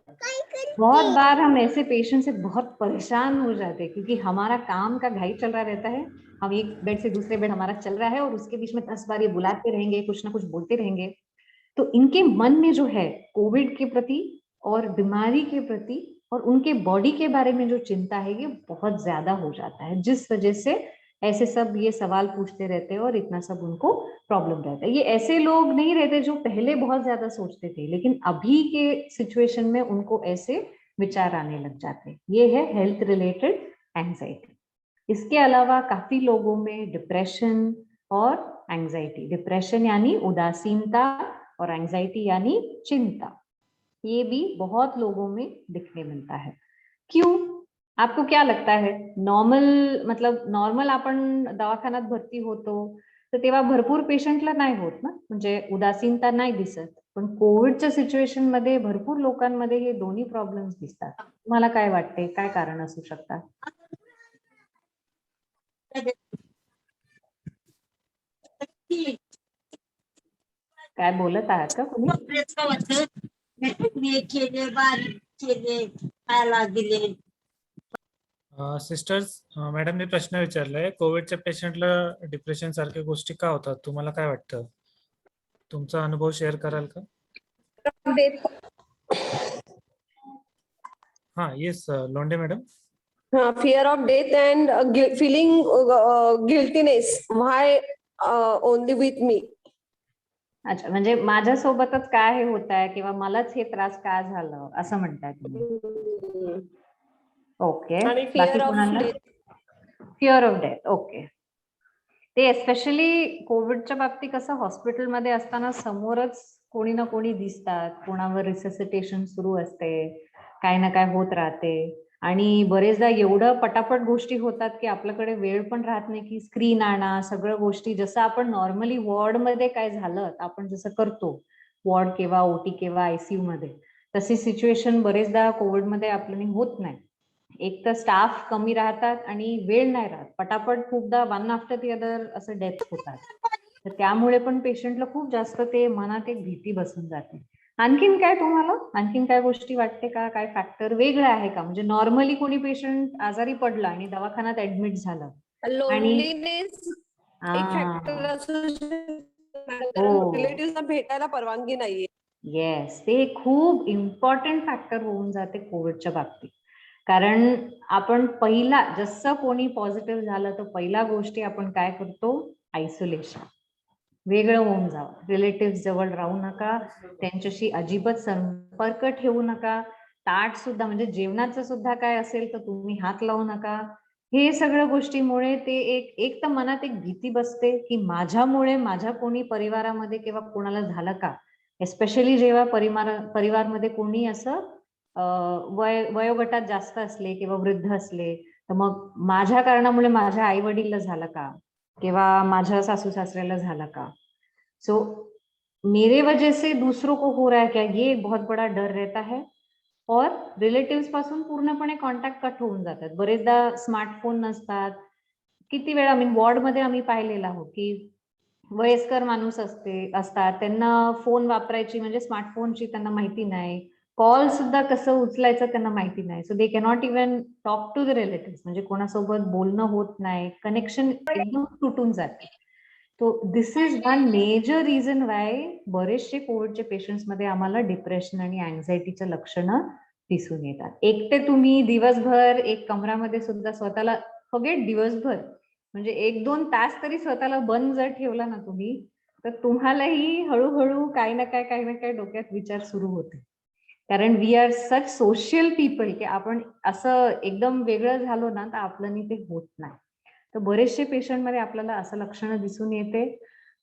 बहुत बार हम ऐसे पेशेंट से बहुत परेशान हो जाते हैं क्योंकि हमारा काम का घाई चल रहा रहता है, हम एक बेड से दूसरे बेड हमारा चल रहा है और उसके बीच में 10 बार ये बुलाते रहेंगे, कुछ ना कुछ बोलते रहेंगे। तो इनके मन में जो है कोविड के प्रति और बीमारी के प्रति और उनके बॉडी के बारे में जो चिंता है ये बहुत ज्यादा हो जाता है, जिस वजह से ऐसे सब ये सवाल पूछते रहते हैं और इतना सब उनको प्रॉब्लम रहता है। ये ऐसे लोग नहीं रहते जो पहले बहुत ज्यादा सोचते थे लेकिन अभी के सिचुएशन में उनको ऐसे विचार आने लग जाते हैं। ये है हेल्थ रिलेटेड एंजाइटी। इसके अलावा काफी लोगों में डिप्रेशन और एंजाइटी, डिप्रेशन यानी उदासीनता और एंजाइटी यानी चिंता, ये भी बहुत लोगों में दिखने मिलता है। क्यों, आपको क्या लगता है? नॉर्मल आपण दवाखान्यात भरती होतो तर तेव्हा भरपूर पेशंटला नाही होत ना, म्हणजे उदासीनता नाही दिसत, पण कोविडच्या सिच्युएशन मध्ये भरपूर लोकांमध्ये हे दोन्ही प्रॉब्लेम्स दिसतात। तुम्हाला काय वाटते, काय कारण असू शकतात? काय बोलत आहात का तुम्ही? सिस्टर्स, मॅडम ने प्रश्न विचारलाय, कोविडच्या पेशंटला डिप्रेशन सारख्या गोष्टी का होतात, तुम्हाला काय वाटतं? तुमचा अनुभव शेअर कराल का? हाँ, yes Londhe madam. Fear of death and feeling guiltiness. Why only with me? अच्छा, म्हणजे माझ्यासोबतच काय हे होत आहे किंवा मलाच हे त्रास का झालं असं म्हणताय तुम्ही? ओके, आणि बाकी fear of कोणाला? death. Fear of death, okay. ते एस्पेशली कोविडच्या बाबतीत कसं हॉस्पिटलमध्ये असताना समोरच कोणी ना कोणी दिसतात, कोणावर रिससिटेशन सुरू असते, काय ना काय होत राहते आणि बरेचदा एवढं पटापट गोष्टी होतात की आपल्याकडे वेळ पण राहत नाही की स्क्रीन आणा, सगळ्या गोष्टी जसं आपण नॉर्मली वॉर्डमध्ये काय झालं आपण जसं करतो वॉर्ड किंवा ओटी किंवा आयसीयू मध्ये, तशी सिच्युएशन बरेचदा कोविडमध्ये आपल्याला होत नाही. एक तर स्टाफ कमी राहतात आणि वेळ नाही राहत, पटापट खूपदा वन आफ्टर दी अदर असं डेथ होतात. तर त्यामुळे पण पेशंटला खूप जास्त ते मनात एक भीती बसून जाते. आणखीन काय तुम्हाला आणखीन काय गोष्टी वाटते का, काय फॅक्टर वेगळं आहे का? म्हणजे नॉर्मली कोणी पेशंट आजारी पडला आणि दवाखान्यात ऍडमिट झालं आणि लोनलीनेस एक फॅक्टर असू हो. रिलेटिव्हला भेटायला परवानगी नाहीये. येस, ते खूप इम्पॉर्टंट फॅक्टर होऊन जाते कोविडच्या बाबतीत. कारण आपण पहिला जसं कोणी पॉझिटिव्ह झालं तर पहिला गोष्टी आपण काय करतो, आयसोलेशन, वेगळं होऊन जावं, रिलेटिव्ह जवळ राहू नका, त्यांच्याशी अजिबात संपर्क ठेवू नका, ताट सुद्धा म्हणजे जेवणाचं सुद्धा काय असेल तर तुम्ही हात लावू नका. हे सगळ्या गोष्टीमुळे ते एक तर मनात एक भीती बसते की माझ्यामुळे माझ्या कोणी परिवारामध्ये किंवा कोणाला झालं का, एस्पेशली जेव्हा परिवारमध्ये कोणी असं वयोगटात जास्त असले किंवा वृद्ध असले तर मग माझ्या कारणामुळे माझ्या आई वडीलला झालं का किंवा माझ्या सासू सासऱ्याला झालं का. सो मेरे वजह से दूसरों को हो रहा है क्या, ये एक बहुत बड़ा डर रहता है. और रिलेटिव्ह पासून पूर्णपणे कॉन्टॅक्ट कट होऊन जातात. बरेचदा स्मार्टफोन नसतात. किती वेळा वॉर्डमध्ये आम्ही पाहिलेलं आहोत की वयस्कर माणूस असतात, त्यांना फोन वापरायची म्हणजे स्मार्टफोनची त्यांना माहिती नाही, कॉल सुद्धा कसं उचलायचं त्यांना माहिती नाही. So they cannot even talk to the relative, म्हणजे कोणासोबत बोलणं होत नाही, कनेक्शन एकदम तुटून जाते. तो this is one major reason why बरेचसे कोविडचे पेशंट्स मध्ये आम्हाला डिप्रेशन आणि अँझायटीच्या लक्षणं दिसून येतात. एकटे तुम्ही दिवसभर एक कमरामध्ये सुद्धा स्वतःला फॉरगेट दिवसभर म्हणजे 1-2 तास तरी स्वतःला बंद जर ठेवला ना तुम्ही, तर तुम्हालाही हळूहळू काही ना काही डोक्यात विचार सुरू होते. कारण we are such social people की आपण असं एकदम वेगळं झालो ना तर आपल्यानी ते होत नाही. तर बरेचसे पेशंट मध्ये आपल्याला असं लक्षणं दिसून येते.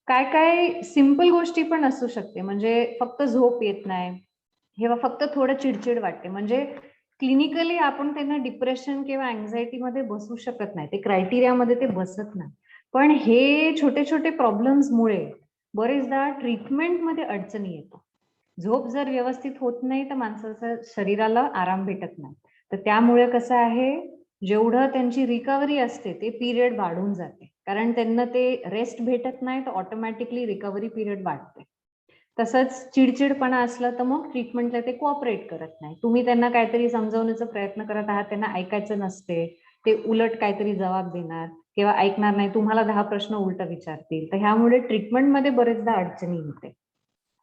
काय सिंपल गोष्टी पण असू शकते, म्हणजे फक्त झोप येत नाही किंवा फक्त थोडं चिडचिड वाटते. म्हणजे क्लिनिकली आपण त्यांना डिप्रेशन किंवा अँझायटी मध्ये बसू शकत नाही, ते क्रायटेरियामध्ये ते बसत नाही. पण हे छोटे छोटे प्रॉब्लेम्समुळे बरेचदा ट्रीटमेंटमध्ये अडचणी येतात. झोप जर व्यवस्थित होत नाही तर माणसाच्या शरीराला आराम भेटत नाही. तर त्यामुळे कसं आहे, जेवढं त्यांची रिकव्हरी असते ते पिरियड वाढून जाते. कारण त्यांना ते रेस्ट भेटत नाही तर ऑटोमॅटिकली रिकव्हरी पिरियड वाढते. तसंच चिडचिडपणा असला तर मग ट्रीटमेंटला ते कोऑपरेट करत नाही. तुम्ही त्यांना काहीतरी समजवण्याचा प्रयत्न करत आहात, त्यांना ऐकायचं नसते, ते उलट काहीतरी जबाब देणार किंवा ऐकणार नाही, तुम्हाला 10 प्रश्न उलट विचारतील. तर ह्यामुळे ट्रीटमेंटमध्ये बरेचदा अडचणी होते.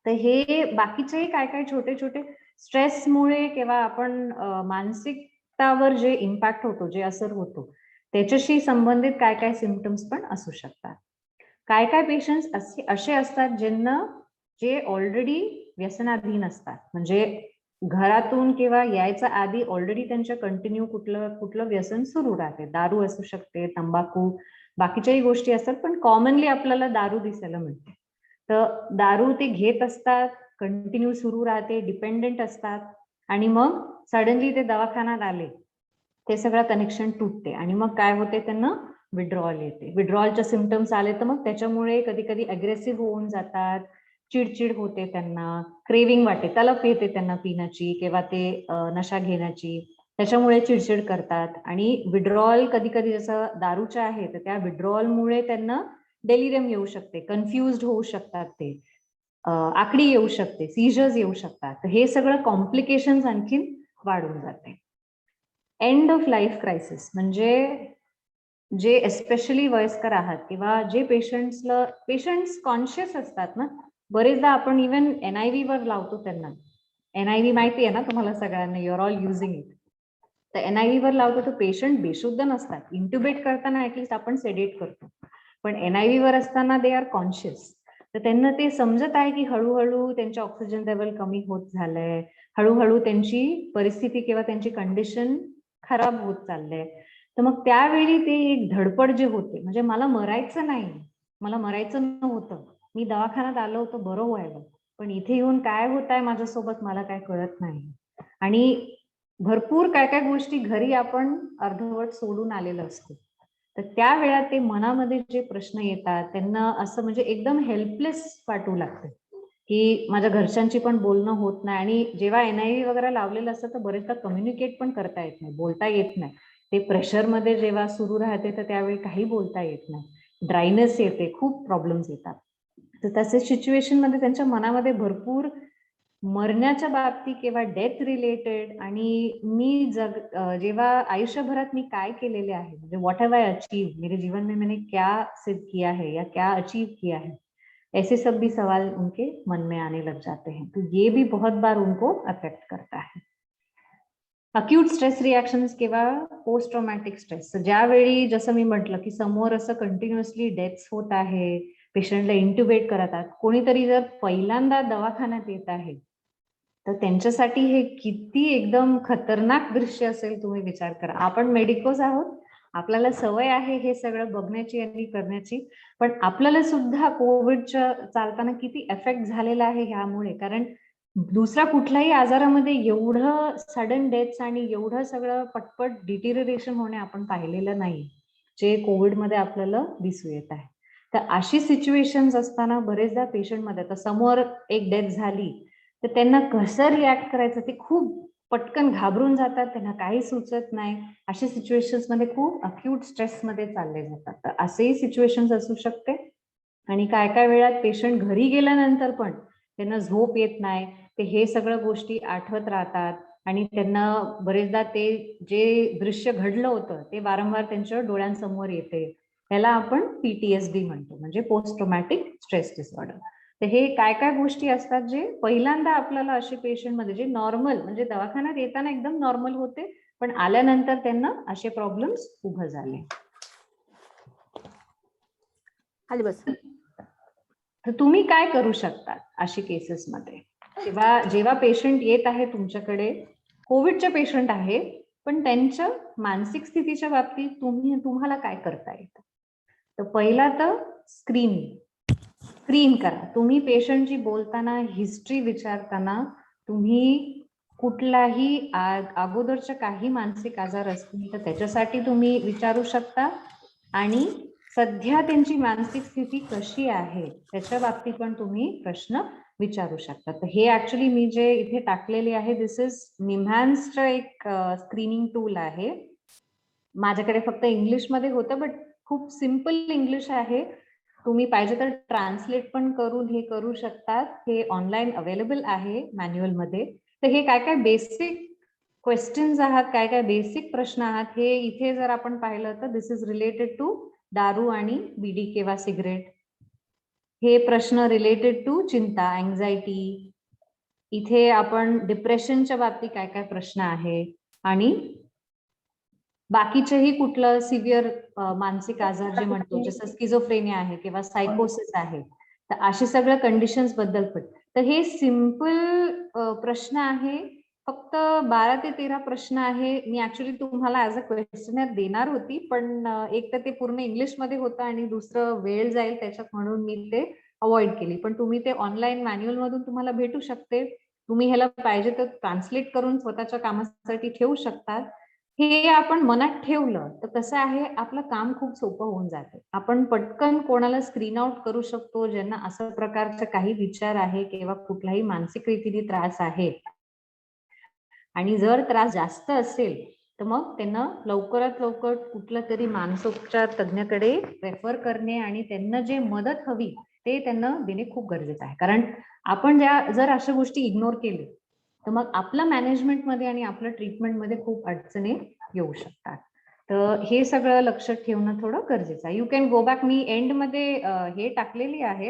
तर हे बाकीचेही काय छोटे छोटे स्ट्रेसमुळे किंवा आपण मानसिकतावर जे इम्पॅक्ट होतो, जे असर होतो, त्याच्याशी संबंधित काय सिम्पटम्स पण असू शकतात. काय पेशंट्स असे असतात ज्यांना जे ऑलरेडी व्यसनाधीन असतात, म्हणजे घरातून किंवा यायच्या आधी ऑलरेडी त्यांच्या कंटिन्यू कुठलं व्यसन सुरू राहते. दारू असू शकते, तंबाखू, बाकीच्याही गोष्टी असतात, पण कॉमनली आपल्याला दारू दिसायला मिळते. तर दारू ते घेत असतात, कंटिन्यू सुरू राहते, डिपेंडेंट असतात आणि मग सडनली ते दवाखान्यात आले, ते सगळं कनेक्शन तुटते आणि मग काय होते, त्यांना विड्रॉल येते. विड्रॉलचे सिम्पटम्स आले तर मग त्याच्यामुळे कधी कधी अग्रेसिव्ह होऊन जातात, चिडचिड होते, त्यांना क्रेविंग वाटते, तलप येते त्यांना पिण्याची किंवा ते नशा घेण्याची, त्याच्यामुळे चिडचिड करतात. आणि विड्रॉल कधी कधी जसं दारूच्या आहे तर त्या विड्रॉलमुळे त्यांना डेलिरियम येऊ शकते, कन्फ्युज्ड होऊ शकतात, ते आकडी येऊ शकते, सीजर्स येऊ शकतात. तर हे सगळं कॉम्प्लिकेशन्स आणखीन वाढून जाते. एंड ऑफ लाईफ क्रायसिस म्हणजे जे एस्पेशली वयस्कर आहात किंवा जे पेशंट्स कॉन्शियस असतात ना, बरेचदा आपण इव्हन NIV वर लावतो त्यांना. NIV माहिती आहे ना तुम्हाला सगळ्यांना, युअर ऑल युझिंग इट. तर NIV वर लावतो तर पेशंट बेशुद्ध नसतात. इंट्युबेट करताना ऍटलीस्ट आपण सेडेट करतो, पण NIV वर असताना दे आर कॉन्शियस. तर त्यांना ते समजत आहे की हळूहळू त्यांचे ऑक्सिजन लेवल कमी होत झालंय, हळूहळू त्यांची परिस्थिती किंवा त्यांची कंडिशन खराब होत चाललंय. तर मग त्यावेळी ते एक धडपड जे होते, म्हणजे मला मरायचं नाही, मला मरायचं नव्हतं, मी दवाखान्यात आलो होतो बरं व्हायला, पण इथे येऊन काय होत आहे माझ्यासोबत मला काय कळत नाही. आणि भरपूर काय गोष्टी घरी आपण अर्धवट सोडून आलेलं असतो. तर त्या वेळात ते मनामध्ये जे प्रश्न येतात त्यांना असं म्हणजे एकदम हेल्पलेस वाटू लागते की माझ्या घरच्यांची पण बोलणं होत नाही, आणि जेव्हा NIV वगैरे लावलेलं असतं तर बरेचदा कम्युनिकेट पण करता येत नाही, बोलता येत नाही. ते प्रेशरमध्ये जेव्हा सुरू राहते तर त्यावेळी काही बोलता येत नाही, ड्रायनेस येते, खूप प्रॉब्लेम्स येतात. तर तसे सिच्युएशन मध्ये त्यांच्या मनामध्ये भरपूर मरण्याच्या बाबतीत किंवा डेथ रिलेटेड, आणि मी जेव्हा आयुष्यभरात मी काय केलेले आहे, म्हणजे व्हॉट हॅव आय अचीव, मेरे जीवन में मैंने क्या सिद्ध किया है या क्या अचीव किया है, ऐसे सब भी सवाल उनके मन में आने लग जाते हैं. तो ये भी बहुत बार उनको अफेक्ट करता है. अक्यूट स्ट्रेस रिएक्शन्स किंवा पोस्ट ट्रॉमॅटिक स्ट्रेस, ज्यावेळी जसं मी म्हटलं की समोर असं कंटिन्युअसली डेथ्स होत आहे, पेशंटला इंट्युबेट करतात, कोणीतरी जर पहिल्यांदा दवाखान्यात येत आहे तर त्यांच्यासाठी हे किती एकदम खतरनाक दृश्य असेल, तुम्ही विचार करा. आपण मेडिकोज आहोत, आपल्याला सवय आहे हे सगळं बघण्याची आणि करण्याची, पण आपल्याला सुद्धा कोविडच्या चालताना किती इफेक्ट झालेला आहे ह्यामुळे. कारण दुसऱ्या कुठल्याही आजारामध्ये एवढं सडन डेथ्स आणि एवढं सगळं पटपट डिटिरिएशन होणे आपण पाहिलेलं नाही, जे कोविडमध्ये आपल्याला दिसू येत आहे. तर अशी सिच्युएशन्स असताना बरेचदा पेशंटमध्ये, आता समोर एक डेथ झाली तर त्यांना कसं रिॲक्ट करायचं ते खूप पटकन घाबरून जातात, त्यांना काही सुचत नाही. अशा सिच्युएशन्स मध्ये खूप अक्यूट स्ट्रेस मध्ये चालले जातात. तर असेही सिच्युएशन्स असू शकते. आणि काय काय वेळात पेशंट घरी गेल्यानंतर पण त्यांना झोप येत नाही, ते हे सगळं गोष्टी आठवत राहतात, आणि त्यांना बरेचदा ते जे दृश्य घडलं होतं ते वारंवार त्यांच्या डोळ्यांसमोर येते. त्याला आपण PTSD म्हणतो, म्हणजे पोस्ट ट्रॉमॅटिक स्ट्रेस डिसऑर्डर. तर हे काय काय गोष्टी असतात जे पहिल्यांदा आपल्याला असे पेशंट मध्ये, जे नॉर्मल म्हणजे दवाखान्यात येताना एकदम नॉर्मल होते, पण आल्यानंतर त्यांना असे प्रॉब्लेम्स उभं झाले. खाली बस. तर तुम्ही काय करू शकता अशी केसेस मध्ये? जेव्हा पेशंट येत आहे तुमच्याकडे, कोविडचे पेशंट आहे, पण त्यांच्या मानसिक स्थितीच्या बाबतीत तुम्हाला काय करता येतं? तर पहिला तर स्क्रीन करा. तुम्ही पेशंटची बोलताना, हिस्ट्री विचारताना, तुम्ही कुठलाही अगोदरच्या काही मानसिक आजार असतील तर त्याच्यासाठी तुम्ही विचारू शकता, आणि सध्या त्यांची मानसिक स्थिती कशी आहे त्याच्या बाबतीत पण तुम्ही प्रश्न विचारू शकता. तर हे ऍक्च्युली मी जे इथे टाकलेले आहे, दिस इज निम्हॅन्सचं एक स्क्रीनिंग टूल आहे. माझ्याकडे फक्त इंग्लिशमध्ये होतं, बट खूप सिम्पल इंग्लिश आहे. तुम्ही पाहिजे तर ट्रान्सलेट पण करून हे करू शकतात. हे ऑनलाईन अवेलेबल आहे मॅन्युअल मध्ये. तर हे काय काय बेसिक क्वेश्चन्स आहात, काय काय बेसिक प्रश्न आहात, हे इथे जर आपण पाहिलं तर दिस इज रिलेटेड टू दारू आणि बीडी किंवा सिगरेट. हे प्रश्न रिलेटेड टू चिंता, अँझायटी. इथे आपण डिप्रेशनच्या बाबतीत काय काय प्रश्न आहे, आणि बाकीचेही कुठलं सिव्हिअर मानसिक आजार जे म्हणतो, जसं स्किझोफ्रेनिया आहे किंवा सायकोसिस आहे, तर असे सगळ्या कंडिशन्स बद्दल पण. तर हे सिम्पल प्रश्न आहे, फक्त 12 ते 13 प्रश्न आहे. मी ऍक्च्युली तुम्हाला ऍज अ क्वेश्चनर देणार होती, पण एक तर ते पूर्ण इंग्लिशमध्ये होतं आणि दुसरं वेळ जाईल त्याच्यात, म्हणून मी ते अवॉइड केली. पण तुम्ही ते ऑनलाईन मॅन्युअल मधून तुम्हाला भेटू शकते. तुम्ही ह्याला पाहिजे तर ट्रान्सलेट करून स्वतःच्या कामासाठी ठेवू शकतात. हे आपण मनात ठेवलं तर कसं आहे, आपलं काम खूप सोपं होऊन जाते. आपण पटकन कोणाला स्क्रीन आउट करू शकतो ज्यांना असं प्रकारचे काही विचार आहे किंवा कुठलाही मानसिक रीतीने त्रास आहे. आणि जर त्रास जास्त असेल तर मग त्यांना लवकरात लवकर कुठल्या तरी मानसोपचार तज्ञाकडे रेफर करणे, आणि त्यांना जे मदत हवी ते त्यांना देणे खूप गरजेचं आहे. कारण आपण जर अशा गोष्टी इग्नोर केले तर मग आपलं मॅनेजमेंटमध्ये आणि आपलं ट्रीटमेंटमध्ये खूप अडचणी येऊ शकतात. तर हे सगळं लक्षात ठेवणं थोडं गरजेचं आहे. You can go back. मी एंडमध्ये हे टाकलेली आहे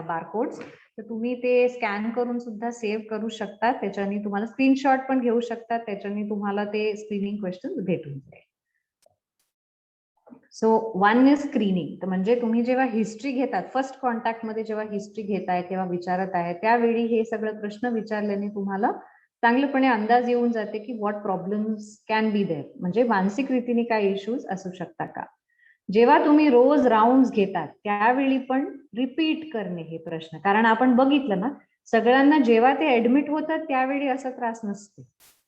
बारकोड्स, तर तुम्ही ते स्कॅन करून सुद्धा सेव्ह करू शकता. त्याच्याने तुम्हाला स्क्रीनशॉट पण घेऊ शकतात, त्याच्याने तुम्हाला ते स्क्रीनिंग क्वेश्चन भेटून जाईल. So one is screening. तर म्हणजे तुम्ही जेव्हा हिस्ट्री घेतात, फर्स्ट कॉन्टॅक्ट मध्ये जेव्हा हिस्ट्री घेताय किंवा विचारत आहे, त्यावेळी हे सगळं प्रश्न विचारल्याने तुम्हाला चांगलंपणे अंदाज येऊन जाते की what problems can be there, म्हणजे मानसिक रीतीने काय इश्यूज असू शकतात का. जेव्हा तुम्ही रोज राऊंड घेतात त्यावेळी पण रिपीट करणे हे प्रश्न, कारण आपण बघितलं ना, सगळ्यांना जेव्हा ते ऍडमिट होतात त्यावेळी असा त्रास नसते,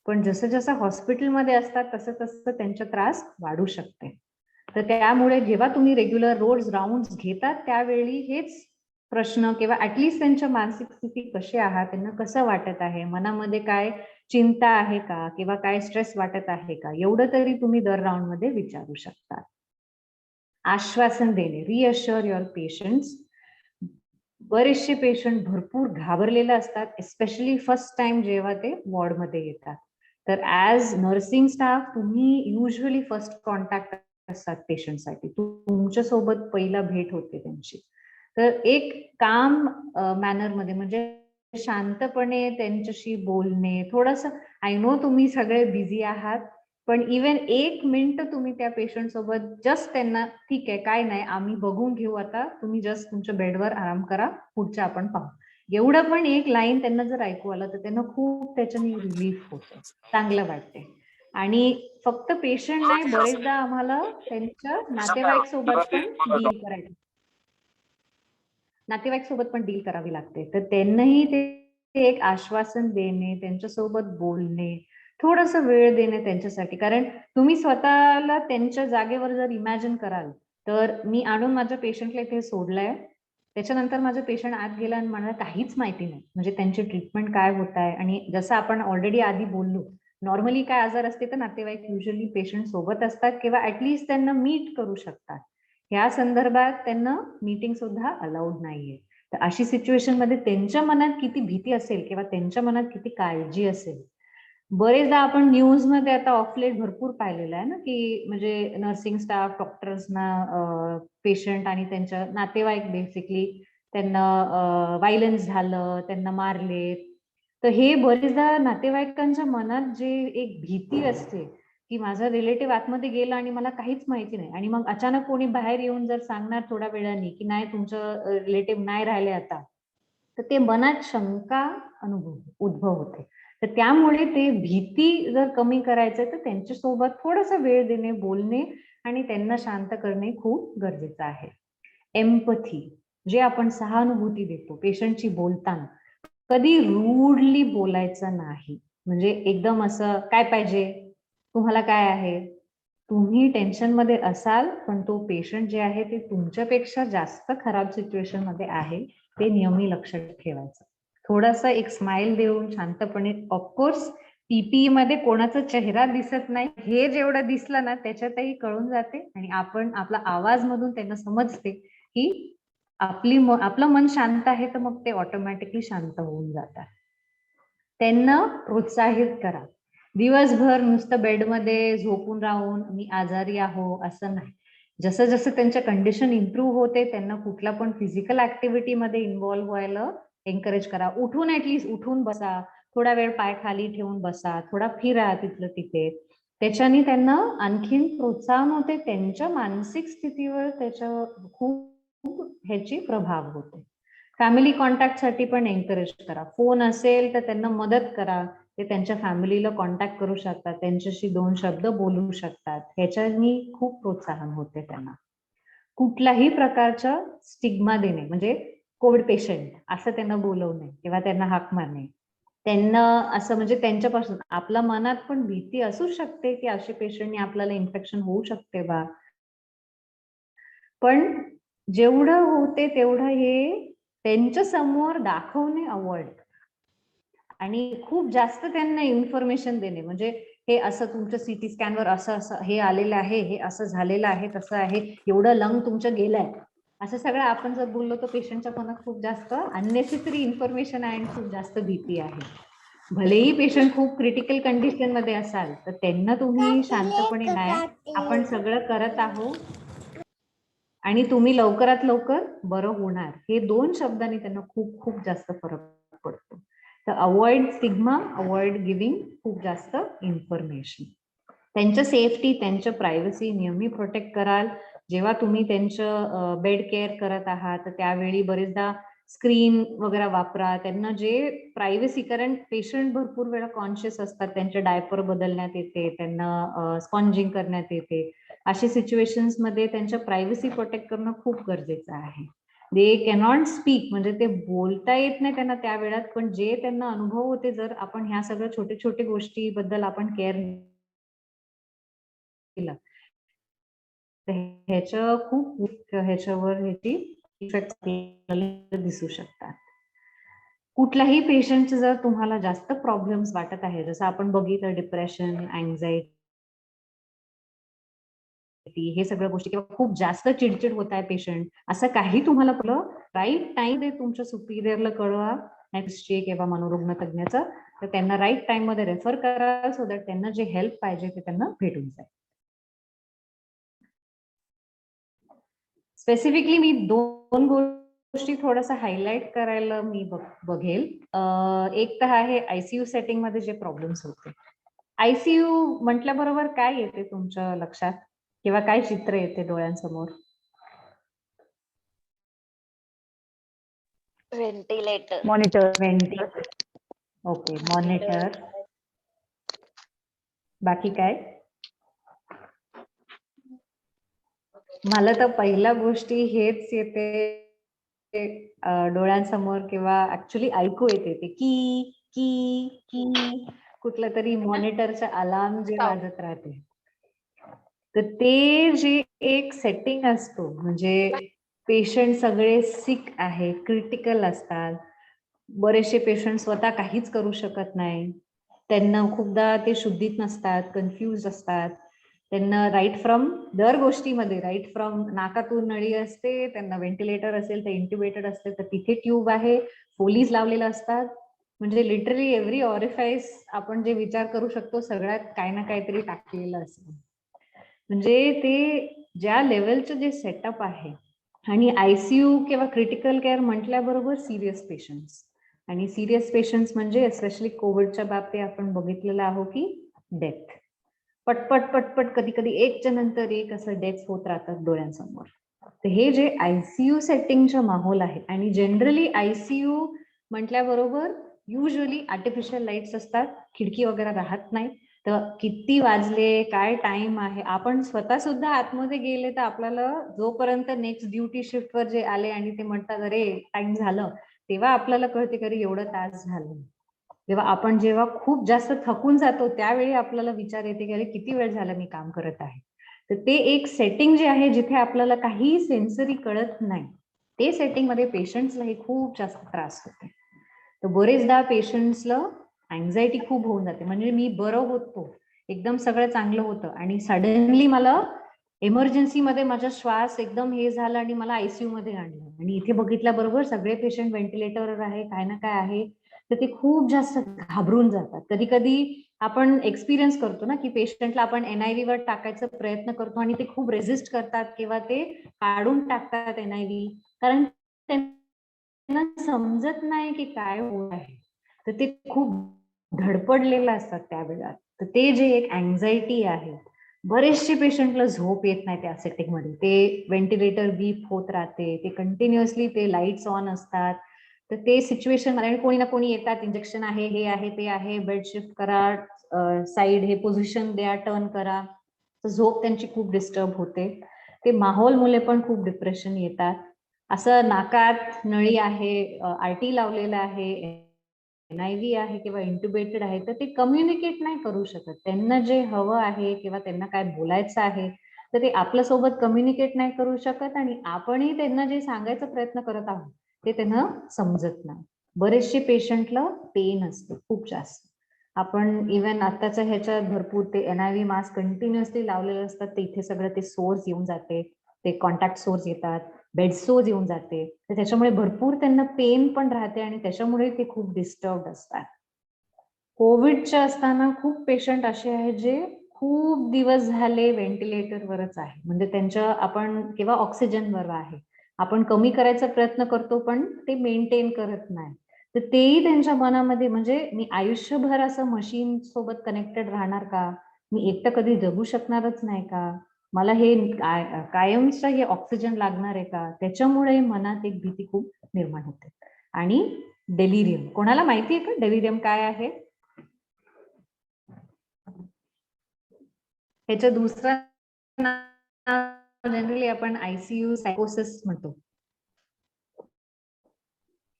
पण जसं जसं हॉस्पिटलमध्ये असतात तसं तसं त्यांचा त्रास वाढू शकते. तर त्यामुळे जेव्हा तुम्ही रेग्युलर रोज राऊंड घेतात त्यावेळी हेच प्रश्न किंवा ऍटलिस्ट त्यांच्या मानसिक स्थिती कशी आहात, त्यांना कसं वाटत आहे, मनामध्ये काय चिंता आहे का किंवा काय स्ट्रेस वाटत आहे का, एवढं तरी तुम्ही दर राऊंड मध्ये विचारू शकता. आश्वासन देणे, रिअश्युअर युअर पेशंट्स. बरेचसे पेशंट भरपूर घाबरलेले असतात, एस्पेशली फर्स्ट टाइम जेव्हा ते वॉर्डमध्ये येतात. तर ॲज नर्सिंग स्टाफ तुम्ही युजली फर्स्ट कॉन्टॅक्ट असतात पेशंटसाठी, तुमच्या सोबत पहिला भेट होते त्यांची. तर एक काम मॅनर मध्ये म्हणजे शांतपणे त्यांच्याशी बोलणे, थोडंसं आय नो तुम्ही सगळे बिझी आहात, पण इवन 1 मिनिट तुम्ही त्या पेशंट सोबत जस्ट त्यांना ठीक आहे काय नाही आम्ही बघून घेऊ, आता तुम्ही जस्ट तुमच्या बेडवर आराम करा, पुढचं आपण पाहू, एवढं पण एक लाईन त्यांना जर ऐकू आलं तर त्यांना खूप त्याच्याने रिलीफ होतं, चांगलं वाटते. आणि फक्त पेशंट नाही, बरेचदा आम्हाला त्यांच्या नातेवाईक सोबत पण डील करावी लागते. तर त्यांनाही ते एक आश्वासन देणे, त्यांच्यासोबत बोलणे, थोडासा वेळ देणे त्यांच्यासाठी. कारण तुम्ही स्वतःला त्यांच्या जागेवर जर इमॅजिन कराल तर मी आणून माझ्या पेशंटला इथे सोडलंय, त्याच्यानंतर माझं पेशंट आत गेला आणि मला काहीच माहिती नाही म्हणजे त्यांची ट्रीटमेंट काय होत आहे. आणि जसं आपण ऑलरेडी आधी बोललो, नॉर्मली काय आजार असते तर नातेवाईक युजली पेशंट सोबत असतात किंवा ऍटलिस्ट त्यांना मीट करू शकतात. ह्या संदर्भात त्यांना मीटिंग सुद्धा अलाउड नाहीये. तर अशी सिच्युएशन मध्ये त्यांच्या मनात किती भीती असेल किंवा त्यांच्या मनात किती काळजी असेल. बरेचदा आपण न्यूज मध्ये आता ऑफलेट भरपूर पाहिलेलं आहे ना, की म्हणजे नर्सिंग स्टाफ डॉक्टर्सना पेशंट आणि त्यांच्या नातेवाईक बेसिकली त्यांना व्हायलन्स झालं, त्यांना मारले. तर हे बरेचदा नातेवाईकांच्या मनात जे एक भीती असते की माझा रिलेटिव्ह आतमध्ये गेला आणि मला काहीच माहिती नाही, आणि मग अचानक कोणी बाहेर येऊन जर सांगणार थोड्या वेळाने की नाही तुमचं रिलेटिव्ह नाही राहिले आता, तर ते मनात शंका उद्भव होते. तर त्यामुळे ते भीती जर कमी करायचं तर त्यांच्यासोबत थोडासा वेळ देणे, बोलणे आणि त्यांना शांत करणे खूप गरजेचं आहे. एम्पथी, जे आपण सहानुभूती देतो पेशंटची बोलताना, कधी रूडली बोलायचं नाही. म्हणजे एकदम असं काय पाहिजे, तुम्हाला काय आहे, तुम्ही टेन्शन मध्ये असाल पण तो पेशंट जे आहे ते तुमच्यापेक्षा जास्त खराब सिच्युएशन मध्ये आहे, ते नेहमी लक्षात ठेवायचं. थोडासा एक स्माइल देऊन शांतपणे, ऑफकोर्स पीपीई मध्ये कोणाचा चेहरा दिसत नाही, हे जेवढं दिसलं ना त्याच्यातही कळून जाते आणि आपण आपला आवाज मधून त्यांना समजते की आपलं मन शांत आहे, तर मग ते ऑटोमॅटिकली शांत होऊन जातात. त्यांना प्रोत्साहित करा. दिवसभर नुसतं बेडमध्ये झोपून राहून मी आजारी आहो असं नाही. जसं जसं त्यांच्या कंडिशन इम्प्रूव्ह होते त्यांना कुठला पण फिजिकल ऍक्टिव्हिटी मध्ये इन्व्हॉल्व्ह व्हायला एनकरेज करा. उठून ऍटलीस्ट उठून बसा, थोडा वेळ पाय खाली ठेवून बसा, थोडा फिरा तिथलं तिथे. त्याच्याने त्यांना आणखीन प्रोत्साहन होते, त्यांच्या मानसिक स्थितीवर त्याच्या खूप ह्याची प्रभाव होते. फॅमिली कॉन्टॅक्ट साठी पण एनकरेज करा. फोन असेल तर त्यांना मदत करा, ते त्यांच्या फॅमिलीला कॉन्टॅक्ट करू शकतात, त्यांच्याशी 2 शब्द बोलू शकतात, ह्याच्यानी खूप प्रोत्साहन होते त्यांना. कुठल्याही प्रकारचा स्टिग्मा देणे, म्हणजे कोविड पेशंट असं त्यांना बोलवणे किंवा त्यांना हाक मारणे, त्यांना असं म्हणजे त्यांच्यापासून आपल्या मनात पण भीती असू शकते की अशा पेशंटनी आपल्याला इन्फेक्शन होऊ शकते बा, पण जेवढं होते तेवढं हे त्यांच्या समोर दाखवणे अवॉइड. आणि खूप जास्त त्यांना इन्फॉर्मेशन देणे, म्हणजे हे असं तुमच्या सीटी स्कॅनवर असं असं हे आलेलं आहे, हे असं झालेलं आहे, तसं आहे, एवढं लंग तुमचं गेलंय, असं सगळं आपण जर बोललो तर पेशंटच्या मनात खूप जास्त अननेसेसरी इन्फॉर्मेशन आहे आणि खूप जास्त भीती आहे. भलेही पेशंट खूप क्रिटिकल कंडिशन मध्ये असाल तर त्यांना तुम्ही शांतपणे नाही आपण सगळं करत आहोत आणि तुम्ही लवकरात लवकर बरं होणार, हे 2 शब्दांनी त्यांना खूप खूप जास्त फरक पडतो. तर अवॉइड स्टिग्मा, अवॉइड गिव्हिंग खूप जास्त इन्फॉर्मेशन. त्यांच्या सेफ्टी, त्यांच्या प्रायव्हसी नेहमी प्रोटेक्ट कराल. जेव्हा तुम्ही त्यांचं बेड केअर करत आहात तर त्यावेळी बरेचदा स्क्रीन वगैरे वापरा, त्यांना जे प्रायव्हसी, कारण पेशंट भरपूर वेळा कॉन्शियस असतात, त्यांचे डायपर बदलण्यात येते, त्यांना स्पॉन्जिंग करण्यात येते, अशा सिच्युएशन्स मध्ये त्यांच्या प्रायव्हसी प्रोटेक्ट करणं खूप गरजेचं आहे. दे कॅनॉट स्पीक, म्हणजे ते बोलता येत नाही त्यांना त्या वेळात, पण जे त्यांना अनुभव होते जर आपण ह्या सगळ्या छोटे छोटे गोष्टीबद्दल आपण केअर केलं तर ह्याच्या खूप ह्याच्यावर ह्याची इफेक्ट दिसू शकतात. कुठल्याही पेशंटचे जर तुम्हाला जास्त प्रॉब्लेम्स वाटत आहे, जसं आपण बघितलं डिप्रेशन, अँझायटी, हे सगळ्या गोष्टी किंवा खूप जास्त चिडचिड होत आहे पेशंट, असं काही तुम्हाला राईट टाइम मध्ये तुमच्या सुपिरियरला कळवा, किंवा मनोरुग्ण तज्ञाचं, तर त्यांना राईट टाइम मध्ये रेफर करा, सो दॅट त्यांना जे हेल्प पाहिजे ते त्यांना भेटून जाईल. स्पेसिफिकली मी 2 गोष्टी थोडासा हायलाइट करायला मी बघेल. एक तर आहे आयसीयू सेटिंग मध्ये जे प्रॉब्लेम्स होते. आयसीयू म्हटल्याबरोबर काय येते तुमच्या लक्षात किंवा काय चित्र येते डोळ्यांसमोर? व्हेंटिलेटर. व्हेंटिलेटर. Okay, monitor. बाकी काय? मला तर पहिल्या गोष्टी हेच येते डोळ्यांसमोर किंवा ऍक्च्युली ऐकू येते ते की की की कुठलं तरी मॉनिटरचा अलार्म जे वाजत राहते. तर ते जे एक सेटिंग असतो, म्हणजे पेशंट सगळे सिक आहे, क्रिटिकल असतात, बरेचसे पेशंट स्वतः काहीच करू शकत नाही, त्यांना खूपदा ते शुद्धीत नसतात, कन्फ्युज असतात, त्यांना राईट फ्रॉम दर गोष्टीमध्ये, राईट फ्रॉम नाकातून नळी असते, त्यांना व्हेंटिलेटर असेल तर इंट्युबेटेड असते तर तिथे ट्यूब आहे, फोलीज लावलेल्या असतात, म्हणजे लिटरली एव्हरी ऑरिफाईस आपण जे विचार करू शकतो सगळ्यात काही ना काहीतरी टाकलेलं असतं. म्हणजे ते ज्या लेवलचं जे सेटअप आहे, आणि आयसीयू किंवा क्रिटिकल केअर म्हटल्याबरोबर सिरियस पेशंट्स, आणि सिरियस पेशंट्स म्हणजे स्पेशली कोविडच्या बाबतीत आपण बघितलेलं आहो की डेथ, पटपट पटपट कधी कधी एकच्या नंतर एक असं डेथ होत राहतात डोळ्यांसमोर. तर हे जे आयसीयू सेटिंगचा माहोल आहे, आणि जनरली आयसीयू म्हटल्याबरोबर युजली आर्टिफिशियल लाईट्स असतात, खिडकी वगैरे राहत नाही, तर किती वाजले, काय टाइम आहे, आपण स्वतः सुद्धा आतमध्ये गेले तर आपल्याला जोपर्यंत नेक्स्ट ड्युटी शिफ्टवर जे आले आणि ते म्हणतात अरे टाइम झालं, तेव्हा आपल्याला कळते की एवढं तास झालं. जेव्हा खूप जास्त थकून जातो त्यावेळी आपल्याला विचार येते की अरे किती वेळ झाला मी काम करत आहे. तर ते एक सेटिंग जे आहे जिथे आपल्याला काही सेन्सरी कळत नाही, ते सेटिंग मध्ये पेशंट्सलाही खूप जास्त त्रास होते. तर बरेचदा पेशंट्सला अँझायटी खूप होऊन जाते, म्हणजे मी बरं होतो, एकदम सगळं चांगलं होतं आणि सडनली मला इमर्जन्सी मध्ये माझा श्वास एकदम हे झाला आणि मला आयसीयू मध्ये आणलं, आणि इथे बघितल्याबरोबर सगळे पेशंट व्हेंटिलेटरवर आहे, काय ना काय आहे, तर ते खूप जास्त घाबरून जातात. कधी कधी आपण एक्सपिरियन्स करतो ना की पेशंटला आपण एनआयव्ही वर टाकायचा प्रयत्न करतो आणि ते खूप रेजिस्ट करतात किंवा ते काढून टाकतात एनआयव्ही, कारण त्यांना समजत नाही की काय होत आहे, तर ते खूप धडपडलेलं असतात त्यावेळेला. तर ते जे एक अँझायटी आहे, बरेचसे पेशंटला झोप येत नाही त्या सेटिंग मध्ये, ते व्हेंटिलेटर बीप होत राहते, ते कंटिन्युअसली ते लाईट्स ऑन असतात, तर ते सिच्युएशन मध्ये कोणी ना कोणी येतात, इंजेक्शन आहे, हे आहे, ते आहे, बेड शिफ्ट करा, साईड हे पोझिशन द्या, टर्न करा, तर झोप त्यांची खूप डिस्टर्ब होते. ते माहोल मुले पण खूप डिप्रेशन येतात. असं नाकात नळी आहे, आरटी लावलेला आहे, एनआयव्ही आहे किंवा इंट्युबेटेड आहे, तर ते कम्युनिकेट नाही करू शकत. त्यांना जे हवं आहे किंवा त्यांना काय बोलायचं आहे तर ते आपल्यासोबत कम्युनिकेट नाही करू शकत, आणि आपणही त्यांना जे सांगायचा प्रयत्न करत आहोत ते त्यांना समजत नाही. बरेचसे पेशंटला पेन असते खूप जास्त. आपण इव्हन आताच्या ह्याच्यात भरपूर ते एनआयव्ही मास्क कंटिन्युअसली लावलेले असतात, ते इथे सगळं ते सोर्स येऊन जाते, ते कॉन्टॅक्ट सोर्स येतात, बेड सोर्स येऊन जाते, तर त्याच्यामुळे भरपूर त्यांना पेन पण राहते आणि त्याच्यामुळे ते खूप डिस्टर्ब असतात. कोविडच्या असताना खूप पेशंट असे आहेत जे खूप दिवस झाले व्हेंटिलेटरवरच आहे, म्हणजे त्यांच्या आपण किंवा ऑक्सिजनवर आहे, आपण कमी करायचा प्रयत्न करतो पण ते मेंटेन करत नाही, तर तेही त्यांच्या मनामध्ये, म्हणजे मी आयुष्यभर असं मशीन सोबत कनेक्टेड राहणार का, मी एकटं कधी जगू शकणारच नाही का, मला हे कायमचं हे ऑक्सिजन लागणार आहे का, त्याच्यामुळे मनात एक भीती खूप निर्माण होते. आणि डेलिरियम, कोणाला माहिती आहे का डेलिरियम काय आहे? ह्याच्या दुसरा जनरली आपण आयसीयू सायकोसिस म्हणतो.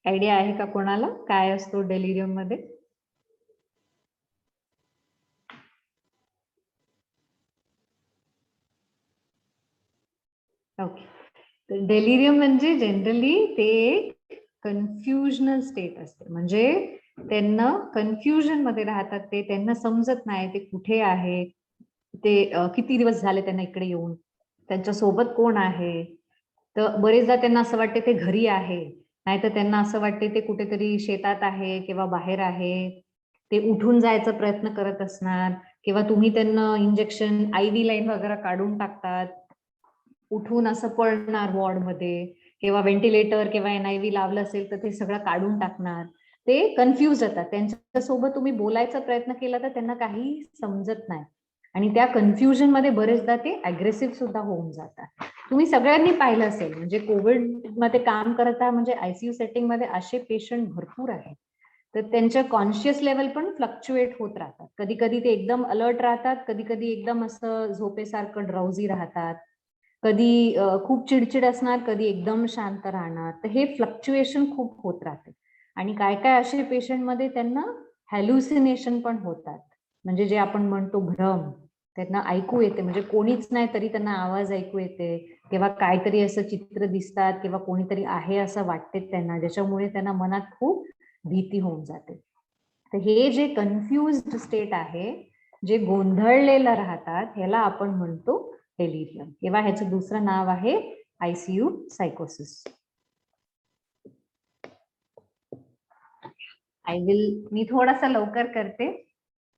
आयडिया आहे का कोणाला काय असतो डेलिरियम मध्ये? ओके, डेलिरियम म्हणजे जनरली ते एक कन्फ्युजनल स्टेट असते, म्हणजे त्यांना कन्फ्युजन मध्ये राहतात ते, त्यांना समजत नाही ते कुठे आहे, ते किती दिवस झाले त्यांना इकडे येऊन, त्यांच्या सोबत कोण आहे. तर बरेचदा त्यांना असं वाटते ते घरी आहे, नाहीतर त्यांना असं वाटते ते कुठेतरी शेतात आहे किंवा बाहेर आहे. ते उठून जायचा प्रयत्न करत असणार, किंवा तुम्ही त्यांना इंजेक्शन IV लाईन वगैरे काढून टाकतात, उठून असं पडणार वॉर्डमध्ये, किंवा व्हेंटिलेटर किंवा NIV लावलं असेल तर ते सगळं काढून टाकणार. ते कन्फ्युज होतात, त्यांच्यासोबत तुम्ही बोलायचा प्रयत्न केला तर त्यांना काही समजत नाही, आणि त्या कन्फ्युजन मध्ये बरेचदा ते अग्रेसिव्ह सुद्धा होऊन जातात. तुम्ही सगळ्यांनी पाहिलं असेल, म्हणजे कोविड मध्ये काम करता म्हणजे ICU सेटिंग मध्ये असे पेशंट भरपूर आहेत, तर त्यांच्या कॉन्शियस लेवल पण फ्लक्च्युएट होत राहतात. कधी कधी ते एकदम अलर्ट राहतात, कधी कधी एकदम असं झोपेसारखं ड्राउझी राहतात, कधी खूप चिडचिड असणार, कधी एकदम शांत राहणार. तर हे फ्लक्च्युएशन खूप होत राहते. आणि काय काय असे पेशंट मध्ये त्यांना हॅल्युसिनेशन पण होतात, म्हणजे जे आपण म्हणतो भ्रम, त्यांना ऐकू येते, म्हणजे कोणीच नाही तरी त्यांना आवाज ऐकू येते, किंवा काहीतरी असं चित्र दिसतात, किंवा कोणीतरी आहे असं वाटते त्यांना, ज्याच्यामुळे त्यांना मनात खूप भीती होऊन जाते. तर हे जे कन्फ्युज्ड स्टेट आहे, जे गोंधळलेलं राहतात, ह्याला आपण म्हणतो डेलिरियम, किंवा ह्याचं दुसरं नाव आहे ICU सायकोसिस. मी थोडासा लवकर करते,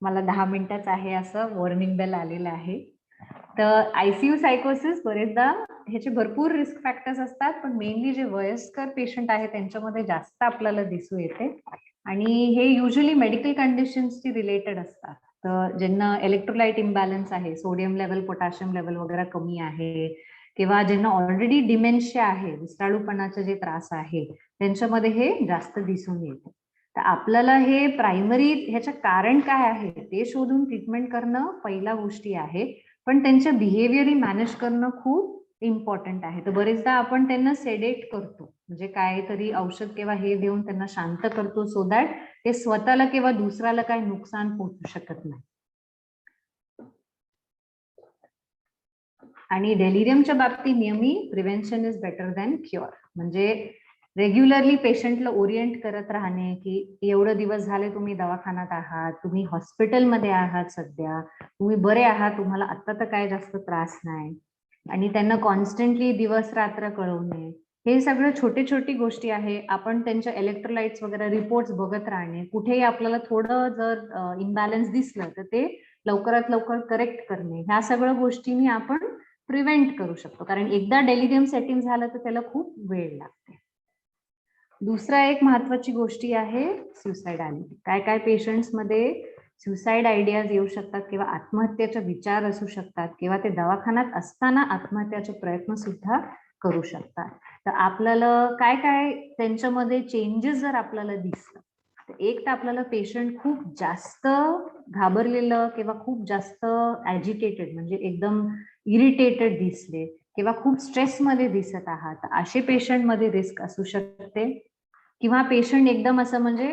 मला 10 मिनिटाच आहे, असं वॉर्निंग बेल आलेलं आहे. तर ICU सायकोसिस बरेचदा ह्याचे भरपूर रिस्क फॅक्टर्स असतात, पण मेनली जे वयस्कर पेशंट आहे त्यांच्यामध्ये जास्त आपल्याला दिसू येते, आणि हे युजली मेडिकल कंडिशन्सची रिलेटेड असतात. तर ज्यांना इलेक्ट्रोलाइट इम्बॅलन्स आहे, सोडियम लेवल, पोटॅशियम लेवल वगैरे कमी आहे, किंवा ज्यांना ऑलरेडी डिमेन्शिया आहे, विसराळूपणाचे जे त्रास आहे, त्यांच्यामध्ये हे जास्त दिसून येते. तर आपल्याला हे प्रायमरी ह्याचं कारण काय आहे ते शोधून ट्रीटमेंट करणं पहिला गोष्टी आहे, पण त्यांच्या बिहेवियर मॅनेज करणं खूप इम्पॉर्टंट आहे. तर बरेचदा आपण त्यांना सेडेट करतो, म्हणजे काहीतरी औषध किंवा हे देऊन त्यांना शांत करतो, सो दॅट ते स्वतःला किंवा दुसऱ्याला काही नुकसान पोहोचू शकत नाही. आणि डेलिरियमच्या बाबतीत नेहमी prevention is better than cure, म्हणजे रेग्युलरली पेशंटला ओरिएंट करत राहणे, की एवढं दिवस झाले तुम्ही दवाखान्यात आहात, तुम्ही हॉस्पिटलमध्ये आहात, सध्या तुम्ही बरे आहात, तुम्हाला आता तर काय जास्त त्रास नाही, आणि त्यांना कॉन्स्टंटली दिवस रात्र कळवणे. हे सगळं छोटी छोटी गोष्टी आहे. आपण त्यांच्या इलेक्ट्रोलाइट्स वगैरे रिपोर्ट्स बघत राहणे, कुठेही आपल्याला थोडं जर इम्बॅलन्स दिसलं तर ते लवकरात लवकर करेक्ट करणे, ह्या सगळ्या गोष्टींनी आपण प्रिव्हेंट करू शकतो, कारण एकदा डेलिरियम सेटिंग झालं तर त्याला खूप वेळ लागते. दुसरा एक महत्वाची गोष्टी आहे सुसाइडॅलिटी. काय काय पेशंट्स मध्ये सुसाइड आयडियाज येऊ शकतात, किंवा आत्महत्येचे विचार असू शकतात, किंवा ते दवाखान्यात असताना आत्महत्याचे प्रयत्न सुद्धा करू शकतात. तर आपल्याला काय काय त्यांच्यामध्ये चेंजेस जर आपल्याला दिसलं, तर एक तर आपल्याला पेशंट खूप जास्त घाबरलेलं किंवा खूप जास्त ॲजिटेटेड, म्हणजे एकदम इरिटेटेड दिसले, किंवा खूप स्ट्रेसमध्ये दिसत आहात, असे पेशंट मध्ये रिस्क असू शकते. किंवा पेशंट एकदम असं, म्हणजे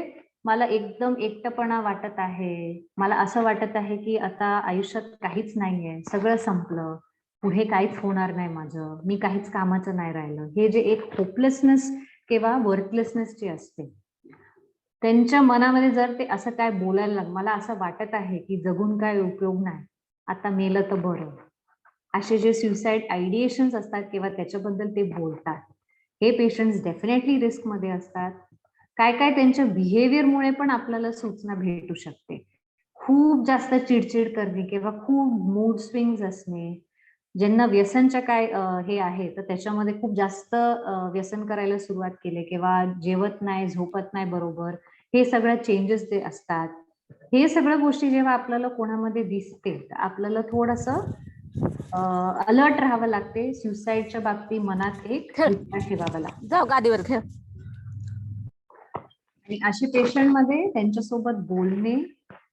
मला एकदम एकटेपणा वाटत आहे, मला असं वाटत आहे की आता आयुष्यात काहीच नाहीये, सगळं संपलं, पुढे काहीच होणार नाही माझं, मी काहीच कामाचं नाही राहिलं, हे जे एक होपलेसनेस किंवा वर्थलेसनेस जी असते, त्यांच्या मनामध्ये जर ते असं काय बोलायला लागलं, मला असं वाटत आहे की जगून काय उपयोग नाही, आता मेलं तर बरं, असे जे सुसाइड आयडिएशन्स असतात किंवा त्याच्याबद्दल ते बोलतात, हे पेशंट्स डेफिनेटली रिस्क मध्ये असतात. काय काय त्यांच्या बिहेवियरमुळे पण आपल्याला सूचना भेटू शकते. खूप जास्त चिडचिड करणे किंवा खूप मूड स्विंग्स असणे, ज्यांना व्यसनच्या काय हे आहे, तर त्याच्यामध्ये खूप जास्त व्यसन करायला सुरुवात केले, किंवा जेवत नाही, झोपत नाही बरोबर, हे सगळं चेंजेस जे असतात, हे सगळ्या गोष्टी जेव्हा आपल्याला कोणामध्ये दिसते, तर आपल्याला थोडंसं अलर्ट राहावं लागते. सुसाइडच्या बाबतीत मनात एक विचार ठेवावा लागतो. जाऊ गादीवर खेळ. आणि असे पेशंट मध्ये त्यांच्यासोबत बोलणे,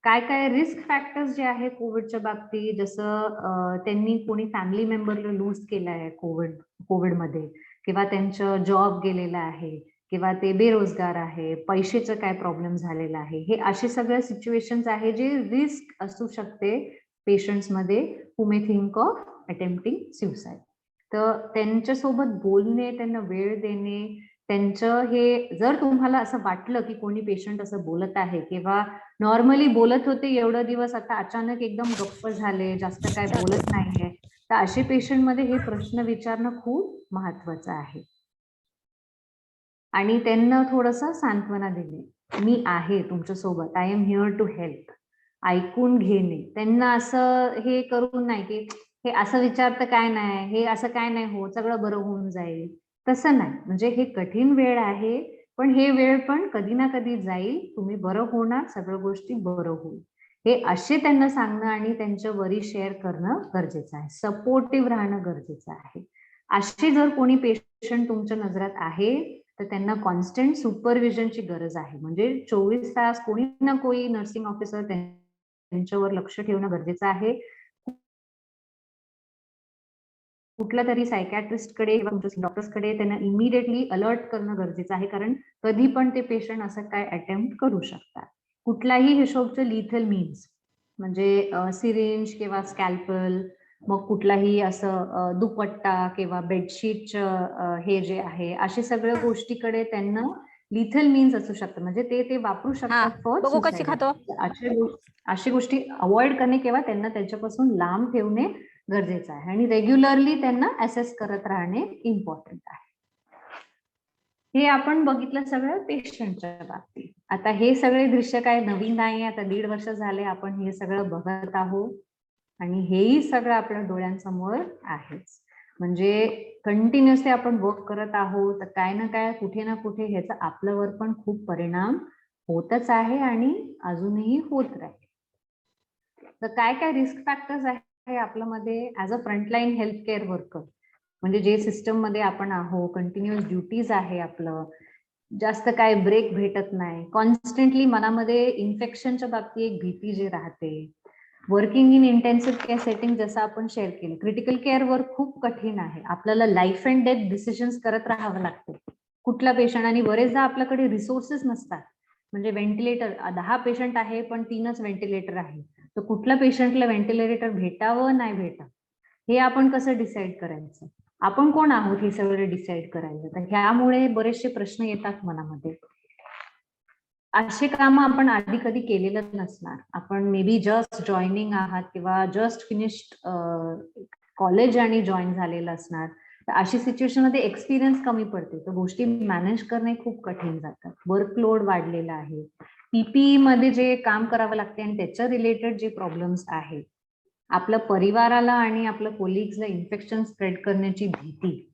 काय काय रिस्क फॅक्टर्स जे आहे कोविडच्या बाबतीत, जसं त्यांनी कोणी फॅमिली मेंबरला लूज केलं आहे कोविडमध्ये, किंवा त्यांचं जॉब गेलेला आहे, किंवा ते बेरोजगार आहे, पैशाचं काय प्रॉब्लेम झालेला आहे, हे असे सगळे सिच्युएशन्स आहे जे रिस्क असू शकते पेशंट्स मध्ये who may think of attempting suicide. तर त्यांच्यासोबत बोलणे, त्यांना वेळ देणे, त्यांचं हे जर तुम्हाला असं वाटलं की कोणी पेशंट असं बोलत आहे किंवा नॉर्मली बोलत होते एवढं दिवस, आता अचानक एकदम गप्प झाले, जास्त काय बोलत नाहीये, तर असे पेशंट मध्ये हे प्रश्न विचारणं खूप महत्वाचं आहे. आणि त्यांना थोडंसं सांत्वना देणे, मी आहे तुमच्यासोबत, I am here to help. ऐकून घेणे, त्यांना असं हे करून नाही की हे असं विचारतं काय नाही, हे असं काय नाही होत, सगळं बरं होऊन जाईल, तसं नाही. म्हणजे हे कठीण वेळ आहे, पण हे वेळ पण कधी ना कधी जाईल, तुम्ही बरं होणार, सगळं गोष्टी बरं होईल, हे असे त्यांना सांगणं आणि त्यांच्या वरी शेअर करणं गरजेचं आहे. सपोर्टिव्ह राहणं गरजेचं आहे. असे जर कोणी पेशंट तुमच्या नजरात आहे तर त्यांना कॉन्स्टंट सुपरविजनची गरज आहे. म्हणजे 24 तास कोणी ना कोणी नर्सिंग ऑफिसर त्यांच्यावर लक्ष ठेवणं गरजेचं आहे. कुठल्या तरी सायकॅट्रिस्टकडे किंवा डॉक्टर्सकडे त्यांना इमिडिएटली अलर्ट करणं गरजेचं आहे, कारण कधी पण ते पेशंट असं काय अटेम्प्ट करू शकतात. कुठलाही हिशोबचं लिथल मीन्स म्हणजे सिरिंज किंवा स्कॅल्पल, मग कुठलाही असं दुपट्टा किंवा बेडशीटचं हे जे आहे, अशा सगळ्या गोष्टीकडे त्यांना लिथल मीन्स असू शकतं, म्हणजे ते वापरू शकतात फॉर बघू कशी खातो. अशा गोष्टी अवॉइड करणे किंवा त्यांना त्याच्यापासून लांब ठेवणे गरजेचं आहे. आणि रेग्युलरली त्यांना असेस करत राहणे इम्पॉर्टंट आहे. हे आपण बघितलं सगळं पेशंटच्या बाबतीत. आता हे सगळे दृश्य काय नवीन नाही, आता 1.5 वर्ष झाले आपण हे सगळं बघत आहोत आणि हेही सगळं आपल्या डोळ्यांसमोर आहेच. म्हणजे कंटिन्युअसली आपण वर्क करत आहोत, तर काय ना काय कुठे ना कुठे ह्याचा आपल्यावर पण खूप परिणाम होतच आहे आणि अजूनही होत राहील. तर काय काय रिस्क फॅक्टर्स आहे आपल्यामध्ये as a frontline health care worker, म्हणजे जे सिस्टम मध्ये आपण आहोत, कंटिन्युअस ड्युटीज आहे आपलं, जास्त काय ब्रेक भेटत नाही, कॉन्स्टंटली मनामध्ये इन्फेक्शनच्या बाबतीत एक भीती जी राहते, working in intensive care setting जसं आपण शेअर केलं, क्रिटिकल केअर वर्क खूप कठीण आहे, आपल्याला लाईफ अँड डेथ डिसिजन्स करत राहावं लागतं. कुठला पेशंट, आणि बरेचदा आपल्याकडे रिसोर्सेस नसतात, म्हणजे व्हेंटिलेटर 10 पेशंट आहे पण 3च व्हेंटिलेटर आहे, तर कुठल्या पेशंटला व्हेंटिलेटर भेटावं नाही भेटावं हे आपण कसं डिसाईड करायचं, आपण कोण आहोत हे सगळं डिसाईड करायचं. तर ह्यामुळे बरेचसे प्रश्न येतात मनामध्ये. असे काम आपण आधी कधी केलेलं नसणार, आपण मे बी जस्ट जॉईनिंग आहात किंवा जस्ट फिनिश्ड कॉलेज आणि जॉईन झालेलं असणार, तर अशी सिच्युएशन मध्ये एक्सपिरियन्स कमी पडते, तर गोष्टी मॅनेज करणे खूप कठीण जातात, वर्कलोड वाढलेला आहे, पीपीई मध्ये जे काम करावं लागते आणि त्याच्या रिलेटेड जे प्रॉब्लेम्स आहेत, आपल्या परिवाराला आणि आपल्या कोलिग्सला इन्फेक्शन स्प्रेड करण्याची भीती,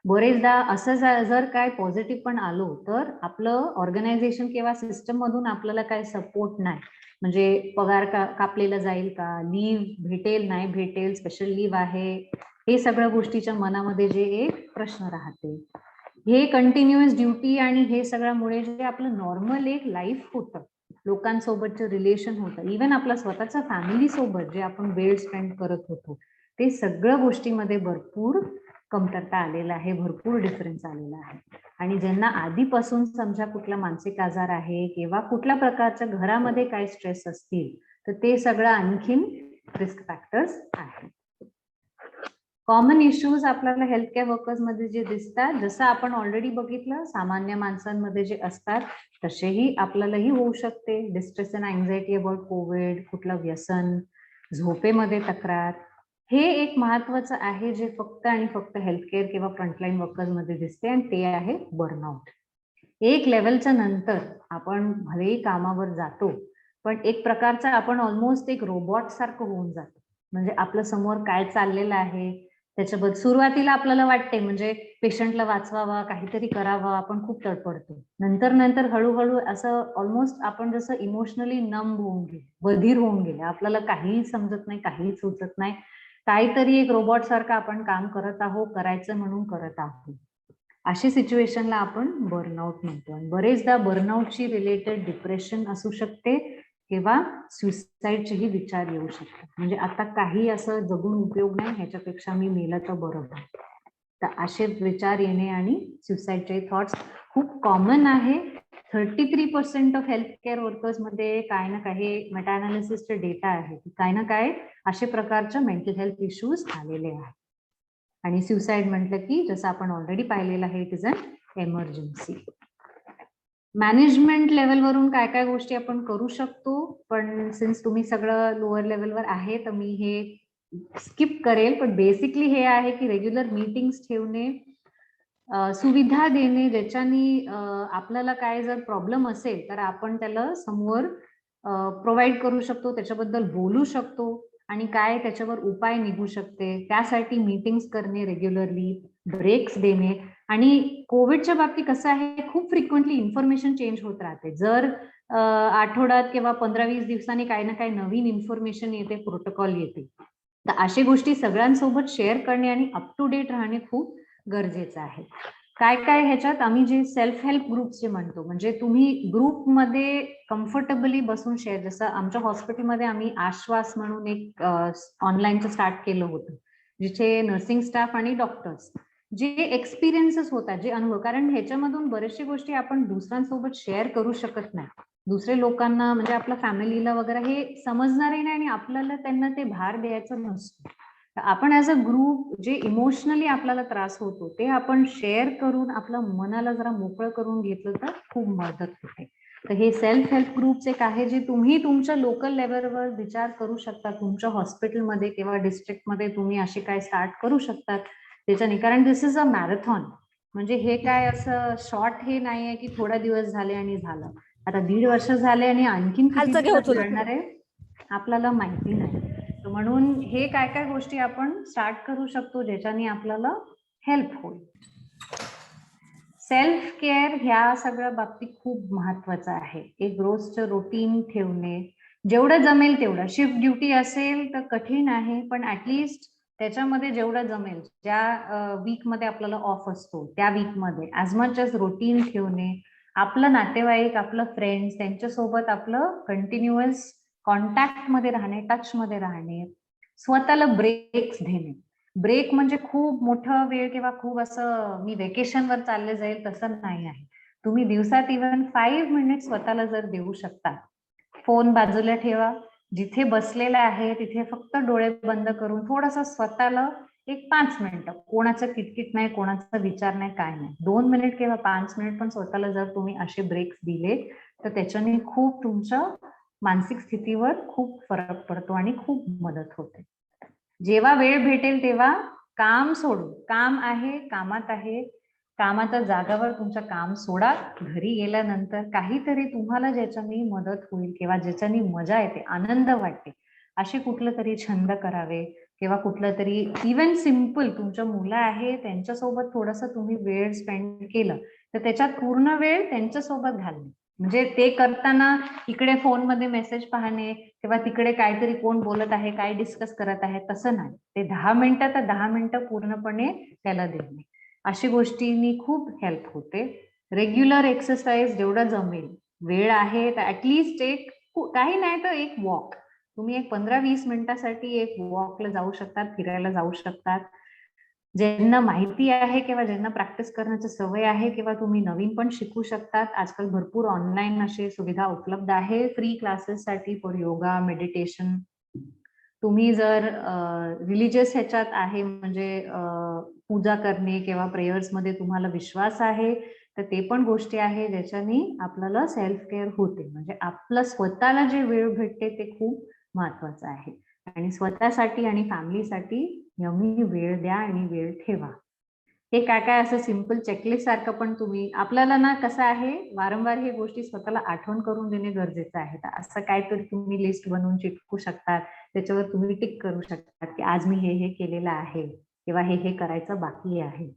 बरेचदा असं जर काय पॉझिटिव्ह पण आलो तर आपलं ऑर्गनायझेशन किंवा सिस्टम मधून आपल्याला काय सपोर्ट नाही, म्हणजे पगार कापलेला जाईल का, लीव्ह भेटेल नाही भेटेल, स्पेशल लीव्ह आहे, हे सगळ्या गोष्टीच्या मनामध्ये जे एक प्रश्न राहते, हे कंटिन्युअस ड्युटी आणि हे सगळ्यामुळे जे आपलं नॉर्मल एक लाईफ होतं, लोकांसोबतचं रिलेशन होतं, इव्हन आपल्या स्वतःच्या फॅमिली सोबत जे आपण वेळ स्पेंड करत होतो, ते सगळ्या गोष्टीमध्ये भरपूर कमतरता आलेला आहे, भरपूर डिफरन्स आलेला आहे. आणि ज्यांना आधीपासून समजा कुठला मानसिक आजार आहे किंवा कुठल्या प्रकारच्या घरामध्ये काय स्ट्रेस असतील, तर ते सगळं आणखीन रिस्क फॅक्टर्स आहेत. कॉमन इश्यूज आपल्याला हेल्थ केअर वर्कर्स मध्ये जे दिसतात, जसं आपण ऑलरेडी बघितलं सामान्य माणसांमध्ये जे असतात तसेही आपल्यालाही होऊ शकते, distress and anxiety about Covid, कुठलं व्यसन, झोपेमध्ये तक्रार, हे एक महत्वाचं आहे जे फक्त आणि फक्त हेल्थ केअर किंवा फ्रंटलाईन वर्कर्स मध्ये दिसते, आणि ते आहे बर्नआउट. एक लेवलच्या नंतर आपण भलेही कामावर जातो, पण एक प्रकारचा आपण ऑलमोस्ट एक रोबोट सारखं होऊन जातो, म्हणजे आपल्या समोर काय चाललेलं आहे त्याच्याबद्दल सुरुवातीला आपल्याला वाटते, म्हणजे पेशंटला वाचवावा, काहीतरी करावा, आपण खूप तडपडतो, नंतर हळूहळू असं ऑलमोस्ट आपण जसं इमोशनली नंब होऊन गेले, बधीर होऊन गेले, आपल्याला काहीही समजत नाही, काहीही सुचत नाही, काहीतरी एक रोबोट सारखं आपण काम करत आहोत, करायचं म्हणून करत आहोत. अशी सिच्युएशनला आपण बर्नआउट म्हणतो. आणि बरेचदा बर्नआउटशी रिलेटेड डिप्रेशन असू शकते किंवा सुसाईडचेही विचार येऊ शकतात, म्हणजे आता काही असं जगून उपयोग नाही, ह्याच्यापेक्षा मी मेलं तर बरोबर, तर असे विचार येणे आणि सुसाईडचे थॉट्स खूप कॉमन आहे. 33% ऑफ हेल्थ केअर वर्कर्स मध्ये काय ना काही मेटा अनालिसिसचे डेटा आहे, काय ना काय अशा प्रकारच्या मेंटल हेल्थ इश्यूज आलेले आहेत. आणि सुसाईड म्हटलं की जसं आपण ऑलरेडी पाहिलेलं आहे, it is an emergency. Management लेवलवरून काय काय गोष्टी आपण करू शकतो, पण सिन्स तुम्ही सगळं लोअर लेवलवर आहे तर मी हे स्किप करेल. पण बेसिकली हे आहे की रेग्युलर मीटिंग्स ठेवणे, सुविधा देणे, ज्याच्यानी आपल्याला काय जर प्रॉब्लेम असेल तर आपण त्याला समोर प्रोव्हाइड करू शकतो, त्याच्याबद्दल बोलू शकतो आणि काय त्याच्यावर उपाय निघू शकते, त्यासाठी मीटिंग्स करणे रेग्युलरली, ब्रेक्स देणे. आणि कोविडच्या बाबतीत कसं आहे, खूप फ्रिक्वेंटली इन्फॉर्मेशन चेंज होत राहते. जर आठवड्यात किंवा 15-20 दिवसांनी काही ना काही नवीन इन्फॉर्मेशन येते, प्रोटोकॉल येते, तर अशी गोष्टी सगळ्यांसोबत शेअर करणे आणि अप टू डेट राहणे खूप गरजेचं आहे. काय काय ह्याच्यात आम्ही जे सेल्फ हेल्प ग्रुप्स जे म्हणतो, म्हणजे तुम्ही ग्रुपमध्ये कम्फर्टेबली बसून शेअर, जसं आमच्या हॉस्पिटलमध्ये आम्ही आश्वास म्हणून एक ऑनलाईनचं स्टार्ट केलं होतं, जिथे नर्सिंग स्टाफ आणि डॉक्टर्स जे एक्सपिरियन्सेस होतात, जे अनुभव, कारण ह्याच्यामधून बऱ्याचशा गोष्टी आपण दुसऱ्यांसोबत शेअर करू शकत नाही. दुसऱ्या लोकांना म्हणजे आपल्या फॅमिलीला वगैरे हे समजणारही नाही आणि आपल्याला त्यांना ते भार द्यायचं नसतं. तर आपण ऍज अ ग्रुप जे इमोशनली आपल्याला त्रास होतो ते आपण शेअर करून आपलं मनाला जरा मोकळं करून घेतलं तर खूप मदत होते. तर हे सेल्फ हेल्प ग्रुप्स एक आहे जे तुम्ही तुमच्या लोकल लेवलवर विचार करू शकता, तुमच्या हॉस्पिटलमध्ये किंवा डिस्ट्रिक्टमध्ये तुम्ही असे काय स्टार्ट करू शकतात त्याच्याने. कारण दिस इज अ मॅरेथॉन, म्हणजे हे काय असं शॉर्ट हे नाही आहे की थोडा दिवस झाले आणि झालं. आता 1.5 वर्ष झाले आणि आणखीन किती खालचं घे दिवस उचलून. जाणार आहे आपल्याला माहिती नाही. तर म्हणून हे काय काय गोष्टी आपण स्टार्ट करू शकतो ज्याच्याने आपल्याला हेल्प होईल. सेल्फ केअर ह्या सगळ्या बाबतीत खूप महत्वाचं आहे. एक रोजचं रुटीन ठेवणे, जेवढं जमेल तेवढं. शिफ्ट ड्युटी असेल तर कठीण आहे, पण ऍटलिस्ट त्याच्यामध्ये जेवढं जमेल, ज्या वीकमध्ये आपल्याला ऑफ असतो त्या वीकमध्ये ऍज मच एज रुटीन ठेवणे, आपलं नातेवाईक, आपलं फ्रेंड्स, त्यांच्यासोबत आपलं कंटिन्युअस कॉन्टॅक्ट मध्ये राहणे, टच मध्ये राहणे, स्वतःला ब्रेक्स देणे. ब्रेक म्हणजे खूप मोठा वेळ किंवा खूप असं मी वेकेशनवर चालले जाईल तसं नाही आहे. तुम्ही दिवसात इव्हन 5 मिनिट स्वतःला जर देऊ शकता, फोन बाजूला ठेवा, जिथे बसलेला आहे तिथे फक्त डोळे बंद करून थोडंसं स्वतःला एक 5 मिनिटं, कोणाचं किटकिट नाही, कोणाचा विचार नाही, काय नाही, 2 मिनिट किंवा 5 मिनिट पण स्वतःला जर तुम्ही असे ब्रेक्स दिले तर त्याच्याने खूप तुमच्या मानसिक स्थितीवर खूप फरक पडतो आणि खूप मदत होते. जेव्हा वेळ भेटेल तेव्हा काम सोडून, काम आहे, कामात आहे, कामाच्या जागावर तुमचं काम सोडा, घरी गेल्यानंतर काहीतरी तुम्हाला ज्याच्याने मदत होईल किंवा ज्याच्याने मजा येते, आनंद वाटते, असे कुठलं तरी छंद करावे किंवा कुठलं तरी इव्हन सिम्पल तुमच्या मुलं आहे त्यांच्यासोबत थोडंसं तुम्ही वेळ स्पेंड केलं तर त्याच्यात पूर्ण वेळ त्यांच्यासोबत घालणे. म्हणजे ते करताना इकडे फोनमध्ये मेसेज पाहणे किंवा तिकडे काहीतरी कोण बोलत आहे, काय डिस्कस करत आहे, तसं नाही. ते 10 मिनिटं तर 10 मिनिटं पूर्णपणे त्याला देणे, अशी गोष्टींनी खूप हेल्प होते. रेग्युलर एक्सरसाइज जेवढं जमेल, वेळ आहे तर ऍटलिस्ट एक, काही नाही तर एक वॉक, तुम्ही एक 15-20 मिनिटासाठी एक वॉकला जाऊ शकतात, फिरायला जाऊ शकतात. ज्यांना माहिती आहे किंवा ज्यांना प्रॅक्टिस करण्याची सवय आहे किंवा तुम्ही नवीन पण शिकू शकतात. आजकाल भरपूर ऑनलाईन अशी सुविधा उपलब्ध आहे फ्री क्लासेस साठी फॉर योगा, मेडिटेशन. तुम्ही जर रिलिजियस ह्याच्यात आहे, म्हणजे पूजा करणे किंवा प्रेयर्स मध्ये तुम्हाला विश्वास आहे तर ते पण गोष्टी आहे ज्याच्याने आपल्याला सेल्फ केअर होते. म्हणजे आपलं स्वतःला जे वेळ भेटते ते खूप महत्वाचं आहे आणि स्वतःसाठी आणि फॅमिलीसाठी नेहमी वेळ द्या आणि वेळ ठेवा. हे काय काय असं सिंपल चेकलिस्ट सारखं पण तुम्ही, आपल्याला ना कसं आहे वारंवार हे गोष्टी स्वतःला आठवण करून देणे गरजेचं आहे. तर असं काहीतरी तुम्ही लिस्ट बनवून चिटकू शकतात, त्याच्यावर तुम्ही टिक करू शकतात की आज मी हे केलेलं आहे किंवा हे करायचं बाकी आहे.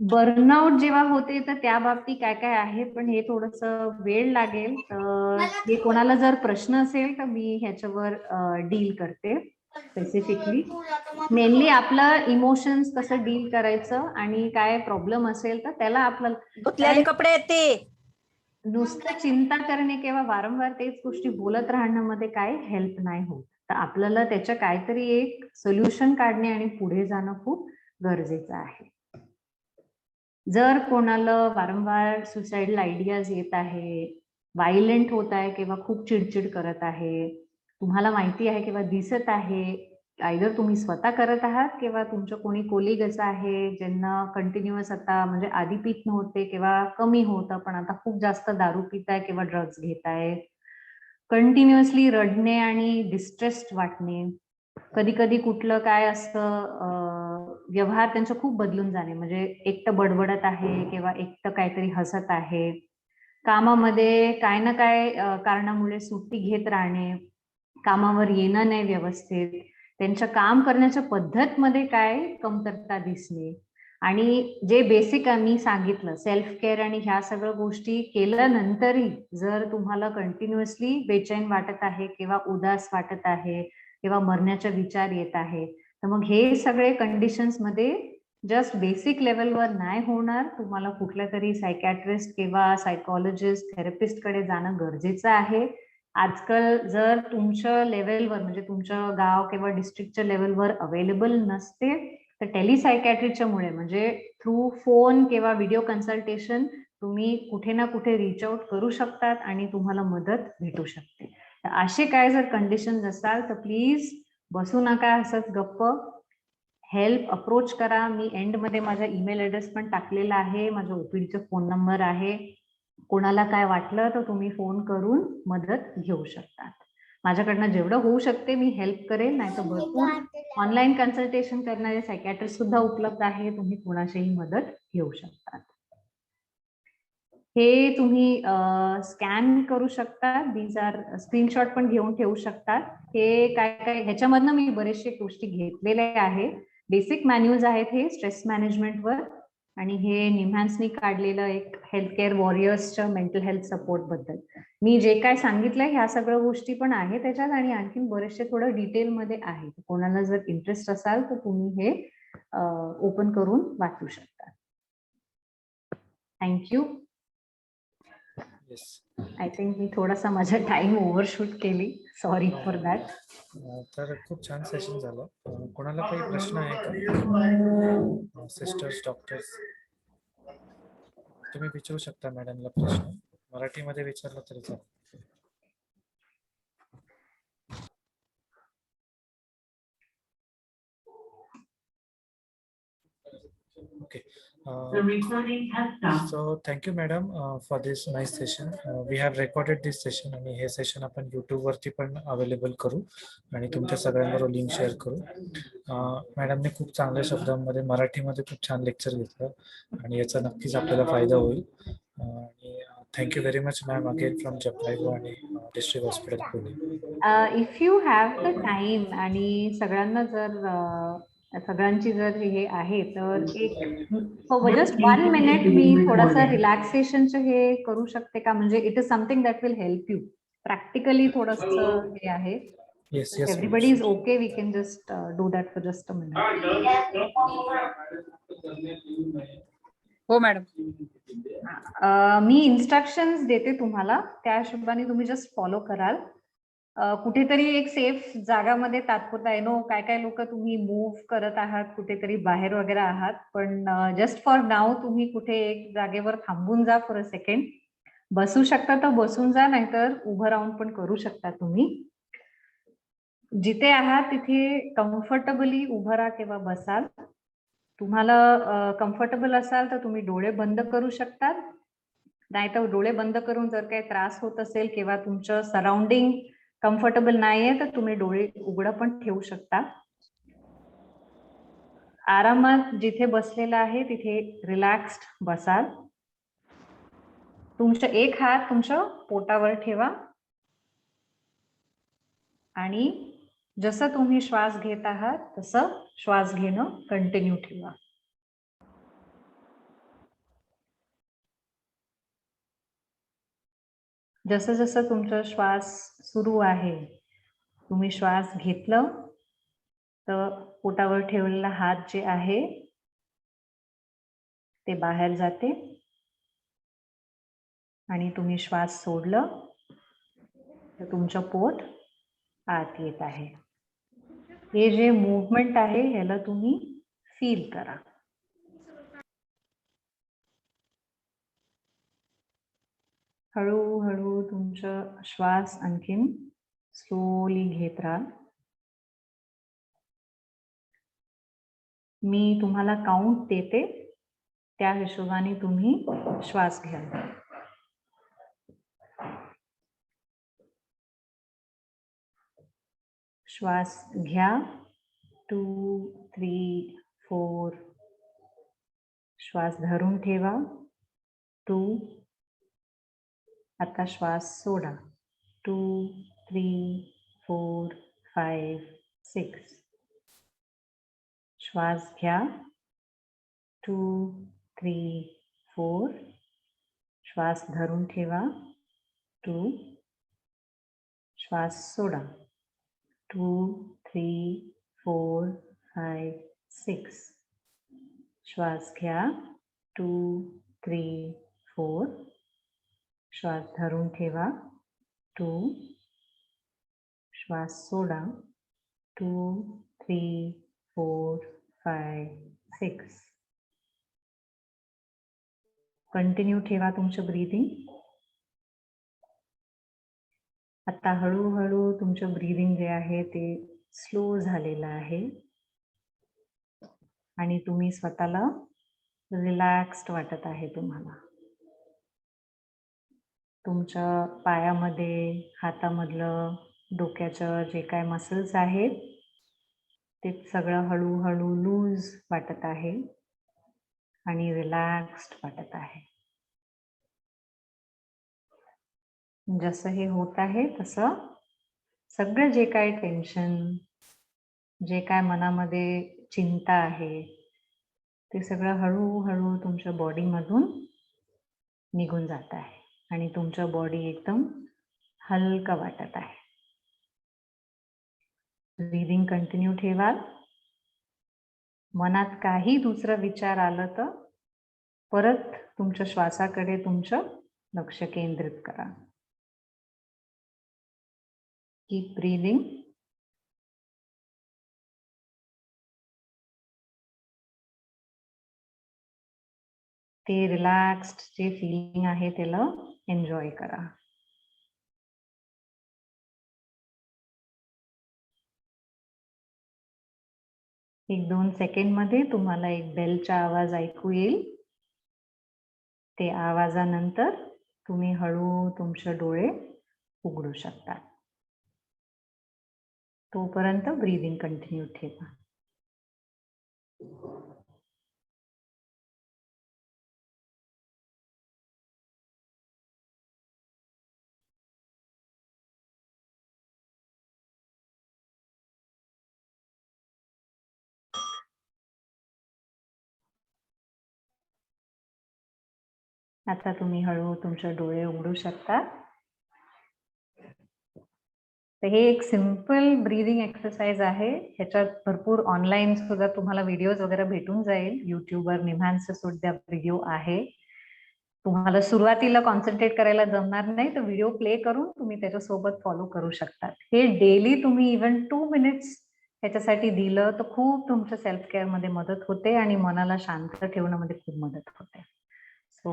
बर्नआउट जेव्हा होते तर त्या बाबतीत काय काय आहे, पण हे थोडस वेळ लागेल. तर हे कोणाला जर प्रश्न असेल तर मी ह्याच्यावर डील करते स्पेसिफिकली. मेनली आपलं इमोशन्स कसं डील करायचं आणि काय प्रॉब्लेम असेल तर त्याला आपल्याला, धुतलेले कपडे आहेत ते. नुसतं चिंता करणे किंवा वारंवार तेच गोष्टी बोलत राहण्यामध्ये काय हेल्प नाही होत. तर आपल्याला त्याच्या काहीतरी एक सोल्युशन काढणे आणि पुढे जाणं खूप गरजेचं आहे. जर कोणाला वारंवार सुसाइडल आयडियाज येत आहे, व्हायलेंट होत आहे किंवा खूप चिडचिड करत आहे, तुम्हाला माहिती आहे किंवा दिसत आहे, आयदर तुम्ही स्वतः करत आहात किंवा तुमचं कोणी कोलिग असं आहे ज्यांना कंटिन्युअस आता म्हणजे आधी पित नव्हते किंवा कमी होतं पण आता खूप जास्त दारू पिताय किंवा ड्रग्ज घेताय. कंटिन्युअसली रडणे आणि डिस्ट्रेस्ड वाटणे, कधी कधी कुठलं काय असतं व्यवहार त्यांचं खूप बदलून जाणे, म्हणजे एकटं बडबडत आहे किंवा एकटं काहीतरी हसत आहे, कामामध्ये काय ना काय कारणामुळे सुट्टी घेत राहणे, कामावर येणं नाही व्यवस्थित, त्यांच्या काम करण्याच्या पद्धत मध्ये काय कमतरता दिसणे, आणि जे बेसिक मी सांगितलं सेल्फ केअर आणि ह्या सगळ्या गोष्टी केल्यानंतरही जर तुम्हाला कंटिन्युअसली बेचैन वाटत आहे किंवा उदास वाटत आहे किंवा मरण्याचा विचार येत आहे, तर मग हे सगळे कंडिशन्स मध्ये जस्ट बेसिक लेवलवर नाही होणार. तुम्हाला कुठल्या तरी सायकॅट्रिस्ट किंवा सायकॉलॉजिस्ट थेरपिस्ट कडे जाणं गरजेचं आहे. आजकाल जर तुमच्या लेवलवर म्हणजे तुमच्या गाव किंवा डिस्ट्रिक्टच्या लेवलवर अवेलेबल नसते तर टेलिसायकॅट्रीच्या मुळे म्हणजे थ्रू फोन किंवा व्हिडिओ कन्सल्टेशन तुम्ही कुठे ना कुठे रीच आउट करू शकतात आणि तुम्हाला मदत भेटू शकते. तर असे काय जर कंडिशन असाल तर प्लीज बसू नका असंच गप्प, हेल्प अप्रोच करा. मी एंड मध्ये माझा ईमेल ऍड्रेस पण टाकलेला आहे, माझा ओपीडीचा फोन नंबर आहे. कोणाला काय वाटलं तर तुम्ही फोन करून मदत घेऊ शकता. माझ्याकडनं जेवढं होऊ शकते मी हेल्प करेल, नाही तर भरपूर ऑनलाईन कन्सल्टेशन करणारे सायकॅट्रिस्ट सुद्धा उपलब्ध आहे, तुम्ही कोणाशीही मदत घेऊ शकता. हे तुम्ही स्कॅन करू शकता, दीज आर स्क्रीनशॉट पण घेऊन ठेवू शकता. हे काय काय ह्याच्यामधनं मी बरेचशे गोष्टी घेतलेल्या आहे. बेसिक मॅन्युअल्स आहेत हे स्ट्रेस मॅनेजमेंटवर, आणि हे निम्हान्सनी काढलेलं एक हेल्थ केअर वॉरियर्सच्या मेंटल हेल्थ सपोर्ट बद्दल. मी जे काय सांगितलंय ह्या सगळ्या गोष्टी पण आहे त्याच्यात, आणि आणखीन बरेचसे थोडं डिटेलमध्ये आहे. कोणाला जर इंटरेस्ट असाल तर तुम्ही हे ओपन करून वाचू शकता. थँक्यू. येस. आय थिंक मी थोडासा माझा टाइम ओव्हरशूट केली, सॉरी फॉर दॅट. तर खूप छान सेशन झालं. कोणाला काही प्रश्न आहे का? सिस्टर्स, डॉक्टर्स, तुम्ही विचारू शकता मॅडमला प्रश्न, मराठीमध्ये विचारलं तरी चालेल. Okay. The recording has stopped. So thank you madam for this nice session. We have recorded this session आणि हे सेशन आपण YouTube वरती पण अवेलेबल करू आणि तुमच्या सगळ्यांबरोबर लिंक शेअर करू. मॅडमने खूप चांगल्या शब्दांमध्ये मराठीमध्ये खूप छान लेक्चर घेतलं आणि याचा नक्कीच आपल्याला फायदा होईल. आणि thank you very much ma'am again from Jhpiego आणि district hospital Pune. If you have the time आणि सगळ्यांना जर सगळ्यांची जर हे आहे तर एक जस्ट 1 मिनिट मी थोडासा रिलॅक्सेशनचं हे करू शकते का, म्हणजे it is something that will help you practically. थोडंसं हे आहे. Yes, yes. Everybody is okay, we can just do that for just a minute. हो मॅडम. मी इन्स्ट्रक्शन्स देते तुम्हाला, त्या हिशोबाने तुम्ही जस्ट फॉलो कराल. कुठेतरी एक सेफ जागामध्ये तात्पुरता आहे नो, काय काय लोक तुम्ही मूव्ह करत आहात कुठेतरी बाहेर वगैरे आहात, पण जस्ट फॉर नाव तुम्ही कुठे एक जागेवर थांबून जा फॉर अ सेकंड. बसू शकता तर बसून जा, नाहीतर उभं राहून पण करू शकता तुम्ही. जिथे आहात तिथे कम्फर्टेबली उभं राहा किंवा बसाल. तुम्हाला कम्फर्टेबल असाल तर तुम्ही डोळे बंद करू शकतात, नाहीतर डोळे बंद करून जर काही त्रास होत असेल किंवा तुमचं सराउंडिंग कम्फर्टेबल नाहीये तर तुम्ही डोळे उघडं पण ठेवू शकता. आरामात जिथे बसलेला आहे तिथे रिलॅक्स्ड बसाल. तुमचा एक हात तुमच्या पोटावर ठेवा आणि जसं तुम्ही श्वास घेत आहात तसं श्वास घेणं कंटिन्यू ठेवा. जसं जसं तुमचा श्वास सुरू आहे, तुम्ही श्वास घेतलं तर पोटावर ठेवलेला हात जे आहे ते बाहेर जाते, आणि तुम्ही श्वास सोडलं तर तुमचं पोट आत येत आहे. हे जे मूवमेंट आहे ह्याला तुम्ही फील करा. हळूहळू तुमचा श्वास आणखीन स्लोली घेत राहा. मी तुम्हाला काउंट देते, त्या हिशोबाने तुम्ही श्वास घ्या. श्वास घ्या. 2, 3, 4. श्वास धरून ठेवा. 2. आता श्वास सोडा. 2, 3, 4, 5, 6. श्वास घ्या. 2, 3, 4. श्वास धरून ठेवा. 2. श्वास सोडा. 2, 3, 4, 5, 6. श्वास घ्या. 2, 3, 4. श्वास धरून ठेवा. 2. श्वास सोडा. 2, 3, 4, 5, 6. कंटिन्यू ठेवा तुमचं ब्रीदिंग. आता हळूहळू तुमचं ब्रीदिंग जे आहे ते स्लो झालेलं आहे आणि तुम्ही स्वतःला रिलॅक्स्ड वाटत आहे. तुम्हाला तुमच्या पायामध्ये, हातामधलं, डोक्याचं जे काय मसल्स आहेत ते सगळं हळूहळू लूज वाटत आहे आणि रिलॅक्स्ड वाटत आहे. जसं हे होत आहे तसं सगळं जे काय टेन्शन, जे काय मनामध्ये चिंता आहे ते सगळं हळूहळू तुमच्या बॉडीमधून निघून जात आहे आणि तुमचं बॉडी एकदम हलका वाटत आहे. ब्रीदिंग कंटिन्यू ठेवा. मनात काही दुसरं विचार आलं तर परत तुमच्या श्वासाकडे तुमचं लक्ष केंद्रित करा. Keep breathing. ते रिलॅक्स्ड जे फीलिंग आहे त्याला एन्जॉय करा. एक 2 सेकंडमध्ये तुम्हाला एक बेलचा आवाज ऐकू येईल. ते आवाजानंतर तुम्ही हळू तुमचे डोळे उघडू शकता. तोपर्यंत ब्रीदिंग कंटिन्यू ठेवा. आता तुम्ही हळू तुमचे डोळे उघडू शकता. तर हे एक सिंपल ब्रीदिंग एक्सरसाइज आहे. ह्याच्यात भरपूर ऑनलाईन सुद्धा तुम्हाला व्हिडिओज वगैरे भेटून जाईल. युट्यूबवर निम्हांचं सुद्धा व्हिडिओ आहे. तुम्हाला सुरुवातीला कॉन्सन्ट्रेट करायला जमणार नाही तर व्हिडिओ प्ले करून तुम्ही त्याच्यासोबत फॉलो करू शकता. हे डेली तुम्ही इव्हन 2 मिनिट्स ह्याच्यासाठी दिलं तर खूप तुमच्या सेल्फ केअर मध्ये मदत होते आणि मनाला शांत ठेवण्यामध्ये खूप मदत होते. So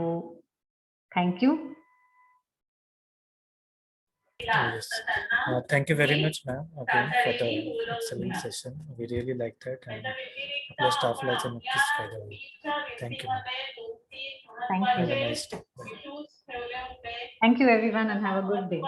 thank you. Yes. Thank you very much, ma'am, again for the excellent session. We really like that, and आपल्या स्टाफला याचा नक्कीच फायदा होईल. Thank you, ma'am. Thank Have a you. nice day. Bye. Thank you everyone and have a good day.